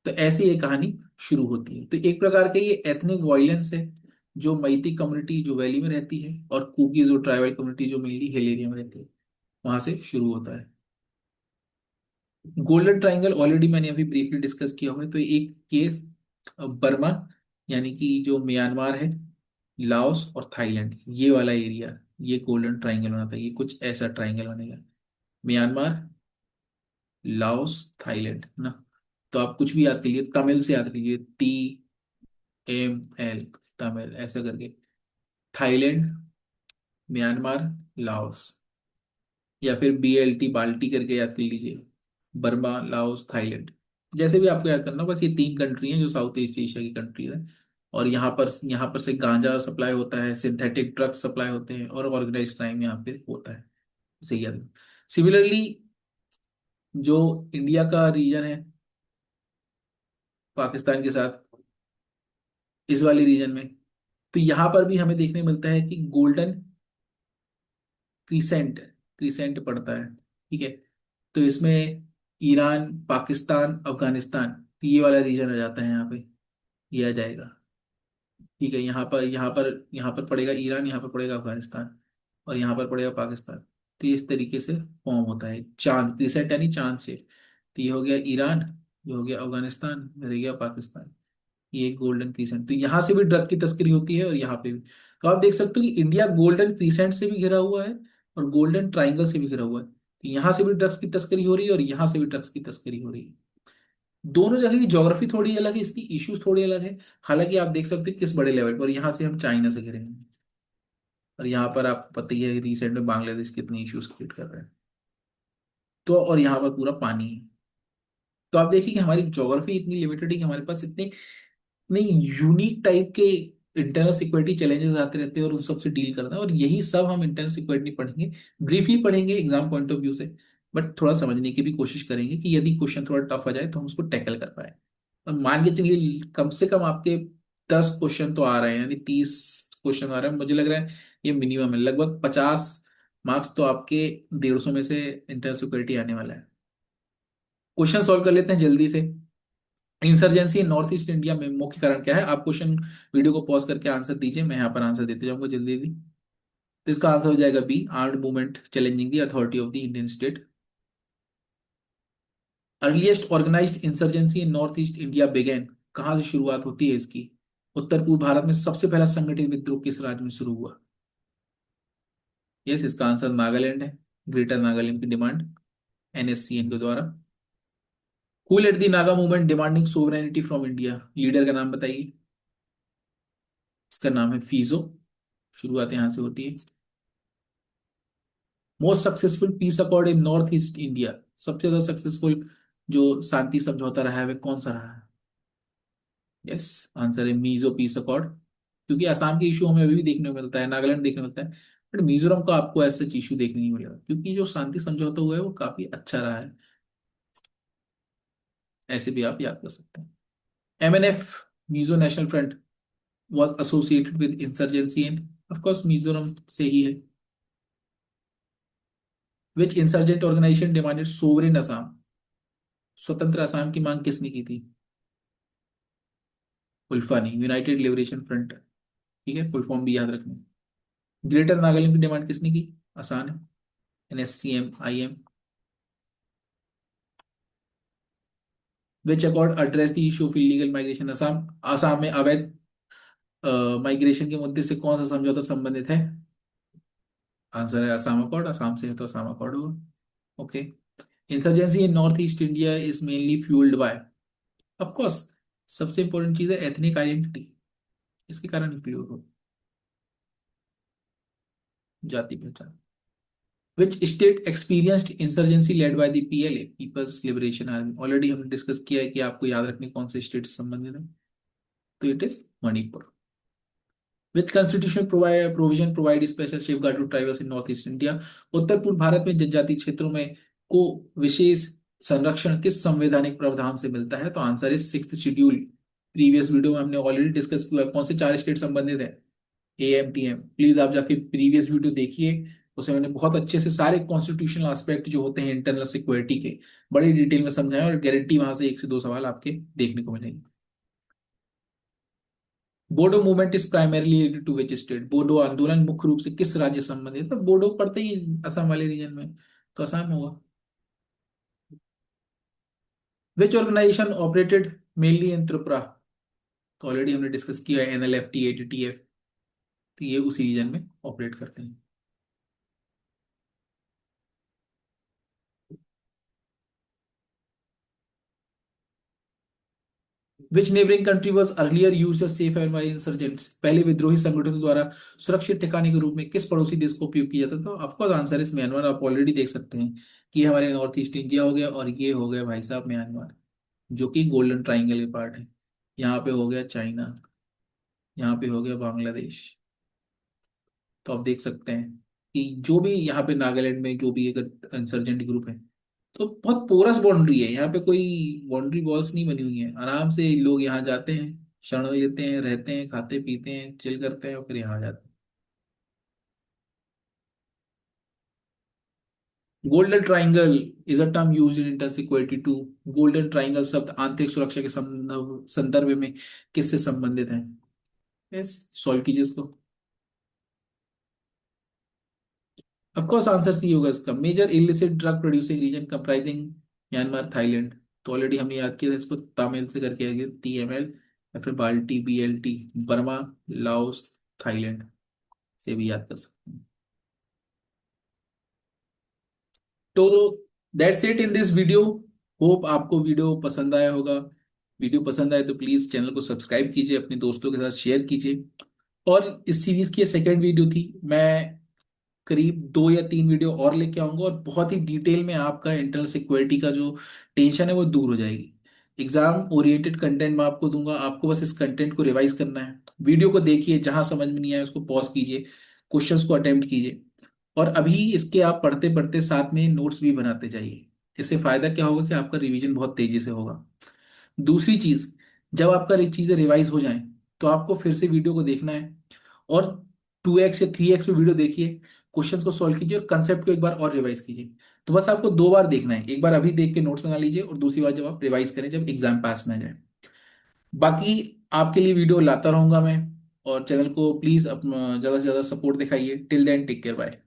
तो ऐसे ये कहानी शुरू होती है। तो एक प्रकार का ये एथनिक वायलेंस है, जो मैती कम्युनिटी जो वैली में रहती है, और कुकी जो ट्राइबल कम्युनिटी जो मेनली हिल एरिया में रहती है, वहां से शुरू होता है। गोल्डन ट्राइंगल ऑलरेडी मैंने अभी ब्रीफली डिस्कस किया हुआ है। तो एक केस बर्मा, यानी कि जो म्यांमार है, लाओस और थाईलैंड, ये वाला एरिया, ये गोल्डन ट्राइंगल बनाता है। ये कुछ ऐसा ट्राइंगल बनेगा, म्यांमार, लाओस, थाईलैंड, है ना। तो आप कुछ भी याद कीजिए, तमिल से याद कीजिए, TML, तमिल ऐसा करके, थाईलैंड, म्यांमार, लाओस, या फिर BLT, बाल्टी करके याद कर लीजिए, बर्मा, लाओस, थाईलैंड। जैसे भी आपको याद करना, बस ये 3 कंट्री हैं जो साउथ ईस्ट एशिया की कंट्री है। और यहाँ पर से गांजा सप्लाई होता है, सिंथेटिक ड्रग्स सप्लाई होते हैं, और ऑर्गेनाइज क्राइम यहाँ पे होता है। सही याद। सिमिलरली जो इंडिया का रीजन है पाकिस्तान के साथ, इस वाले रीजन में, तो यहाँ पर भी हमें देखने मिलता है कि गोल्डन क्रीसेंट, क्रीसेंट पड़ता है। ठीक है। तो इसमें ईरान, पाकिस्तान, अफगानिस्तान, तो ये वाला रीजन आ जाता है यहाँ पे, ये आ जाएगा। ठीक है। यहाँ पर पड़ेगा ईरान, यहाँ पर पड़ेगा अफगानिस्तान, और यहाँ पर पड़ेगा पाकिस्तान। तो ये इस तरीके से फॉर्म होता है चांद क्रीसेंट, यानी चांद से। तो ये हो गया ईरान, ये हो गया अफगानिस्तान, ये रह गया पाकिस्तान। ये गोल्डन क्रीसेंट, तो यहाँ से भी ड्रग की तस्करी होती है, और यहाँ पे भी। तो आप देख सकते हो कि इंडिया गोल्डन क्रीसेंट से भी घिरा हुआ है, और गोल्डन ट्राइंगल से भी घिरा हुआ है। तो यहाँ से भी ड्रग्स की तस्करी हो रही है, और यहाँ से भी ड्रग्स की तस्करी हो रही है। दोनों जगह की ज्योग्राफी थोड़ी अलग है, इसकी इश्यूज थोड़ी अलग है। हालांकि आप देख सकते हो किस बड़े लेवल पर, यहाँ से हम चाइना से घिरे हैं, और यहाँ पर आपको पता ही है रिसेंट में बांग्लादेश कितने इश्यूज क्रिएट कर रहे हैं। तो और यहाँ पर पूरा पानी है। तो आप देखिए कि हमारी ज्योग्राफी इतनी लिमिटेड है कि हमारे पास इतने नहीं यूनिक टाइप के इंटरनल सिक्योरिटी चैलेंजेस आते रहते हैं, और उन सब से डील करना है। और यही सब हम इंटरनल सिक्योरिटी पढ़ेंगे, ब्रीफली पढ़ेंगे एग्जाम पॉइंट ऑफ व्यू से, बट थोड़ा समझने की भी कोशिश करेंगे कि यदि क्वेश्चन थोड़ा टफ आ जाए तो हम उसको टैकल कर पाए। और मान के चलिए कम से कम आपके 10 क्वेश्चन तो आ रहे हैं, यानी 30 क्वेश्चन आ रहे हैं, मुझे लग रहा है ये मिनिमम है। लगभग 50 मार्क्स तो आपके 150 में से इंटरनल सिक्योरिटी आने वाला है। क्वेश्चन सॉल्व कर लेते हैं जल्दी से। Insurgency in north east India में मुख्य कारण क्या है? आप क्वेश्चन वीडियो को पॉज करके आंसर दीजिए, मैं यहाँ पर आंसर देते जाऊंगा जल्दी जल्दी। तो इसका आंसर हो जाएगा B, armed movement challenging the authority of the Indian state. Earliest organised insurgency in north east India began, कहाँ से शुरुआत होती है इसकी? उत्तर पूर्व भारत में सबसे पहला संगठित विद्रोह किस राज्य में शुरू हुआ? यस, इसका आंसर नागालैंड है। ग्रेटर नागालैंड की डिमांड NSCN के द्वारा। Who led the Naga movement demanding sovereignty from India, leader का नाम बताइए। इसका नाम है फीजो। शुरुआत यहाँ से होती है। मोस्ट सक्सेसफुल पीस अकॉर्ड इन नॉर्थ ईस्ट इंडिया, सबसे ज्यादा सक्सेसफुल जो शांति समझौता रहा है वह कौन सा रहा है? यस, आंसर है मीजो पीस अकॉर्ड। क्योंकि असम के इशू हमें अभी भी देखने को मिलता है, नागालैंड देखने को मिलता है, बट मिजोरम का आपको ऐसा इशू देखने नहीं मिलेगा, क्योंकि जो शांति समझौता हुआ है वो काफी अच्छा रहा है। ऐसे भी आप याद कर सकते हैं। MNF, Mizo national front, was associated with insurgency in, of course, Mizoram से ही है। which insurgent organization demanded sovereign Assam, स्वतंत्र असम की मांग किसने की थी? उल्फा नहीं, यूनाइटेड लिबरेशन फ्रंट। ठीक है, फुल फॉर्म भी याद रखना। ग्रेटर नागालैंड की डिमांड किसने की? आसान है, NSCM-IM। Which accord address the issue of illegal migration Assam, Assam में अवैध माइग्रेशन के मुद्दे से कौन सा समझौता संबंधित है? आंसर है असम अकॉर्ड, आसाम से है तो असम अकॉर्ड होगा। Okay. Insurgency in north east India is mainly fuelled by, of course, सबसे इंपॉर्टेंट चीज है एथनिक आइडेंटिटी, इसके कारण फ्यूल हो, जाति पहचान। Which state experienced insurgency led by the PLA, people's liberation army, already हमने डिस्कस किया है कि आपको याद रखने कौन से स्टेट से संबंधित है, तो it is Manipur. Which constitution provision provide special safeguard to tribals in north east India, उत्तर पूर्व भारत में जनजातीय क्षेत्रों में को विशेष संरक्षण किस संवैधानिक प्रावधान से मिलता है? तो answer is sixth schedule. Previous video में हमने ऑलरेडी डिस्कस किया है। कौन से चार स्टेट संबंधित है? AMTM, प्लीज आप जाके प्रीवियस वीडियो देखिए, उसमें मैंने बहुत अच्छे से सारे कॉन्स्टिट्यूशनल एस्पेक्ट जो होते हैं इंटरनल सिक्योरिटी के बड़ी डिटेल में समझाया, और गारंटी वहां से एक से दो सवाल आपके देखने को मिलेंगे। Bodo movement is primarily related to which state, Bodo आंदोलन मुख्य रूप से किस राज्य से संबंधित है? बोडो पड़ते ही असम वाले रीजन में, तो असम होगा। Which organisation operated mainly in Tripura, तो ऑलरेडी हमने डिस्कस किया है, NLF, TATTF, तो ये उसी रीजन में ऑपरेट करते हैं। Which neighbouring country was earlier use safe haven by insurgents, पहले विद्रोही संगठनों द्वारा सुरक्षित ठिकाने के रूप में किस पड़ोसी देश को उपयोग किया जाता था? तो ऑफकोर्स आंसर इस म्यांमार, आप ऑलरेडी देख सकते हैं कि हमारे नॉर्थ ईस्ट इंडिया हो गया, और ये हो गया भाई साहब म्यांमार, जो कि गोल्डन ट्राइंगल के पार्ट है। यहाँ पे हो गया चाइना, यहाँ पे हो गया बांग्लादेश। तो आप देख सकते हैं कि जो भी यहाँ पे नागालैंड में जो भी अगर इंसर्जेंट ग्रुप है, तो बहुत पोरस बाउंड्री है, यहाँ पे कोई बाउंड्री वॉल्स नहीं बनी हुई है, आराम से लोग यहाँ जाते हैं, शरण लेते हैं, रहते हैं, खाते पीते हैं, चिल करते हैं, और फिर यहाँ आ जाते हैं। Golden triangle is a term use in inter security to, golden triangle शब्द आंतरिक सुरक्षा के संदर्भ में किससे संबंधित है? यस, सॉल्व कीजिए इसको। ऑफ कोर्स आंसर सी होगा इसका, major illicit drug producing region comprising Myanmar Thailand, तो ऑलरेडी हमने याद किया था इसको, तामिल से करके आएगी TML, या फिर बाल्टी BLT, बर्मा, लाओस, थाईलैंड से भी याद कर सकते हैं। तो that's it in this video. Hope आपको वीडियो पसंद आया होगा। वीडियो पसंद आए तो प्लीज चैनल को सब्सक्राइब कीजिए, अपने दोस्तों के साथ शेयर कीजिए। और इस सीरीज की सेकेंड वीडियो थी, मैं करीब 2 या 3 वीडियो और लेके आऊंगा, और बहुत ही डिटेल में आपका इंटरनल सिक्योरिटी का जो टेंशन है वो दूर हो जाएगी। एग्जाम ओरिएंटेड कंटेंट मैं आपको दूंगा, आपको बस इस कंटेंट को रिवाइज करना है। वीडियो को देखिए, जहां समझ में नहीं आए उसको पॉज कीजिए, क्वेश्चंस को अटेम्प्ट कीजिए, और अभी इसके आप पढ़ते पढ़ते साथ में नोट्स भी बनाते जाइए। इससे फायदा क्या होगा कि आपका रिवीजन बहुत तेजी से होगा। दूसरी चीज, जब आपका ये चीजें रिवाइज हो जाएं, तो आपको फिर से वीडियो को देखना है, और 2x या 3x में वीडियो देखिए, क्वेश्चंस को सॉल्व कीजिए, और कंसेप्ट को एक बार और रिवाइज कीजिए। तो बस आपको 2 बार देखना है, एक बार अभी देख के नोट्स बना लीजिए, और दूसरी बार जब आप रिवाइज करें जब एग्जाम पास में आ जाए। बाकी आपके लिए वीडियो लाता रहूंगा मैं, और चैनल को प्लीज ज्यादा से ज्यादा सपोर्ट दिखाइए। Till then take care, bye.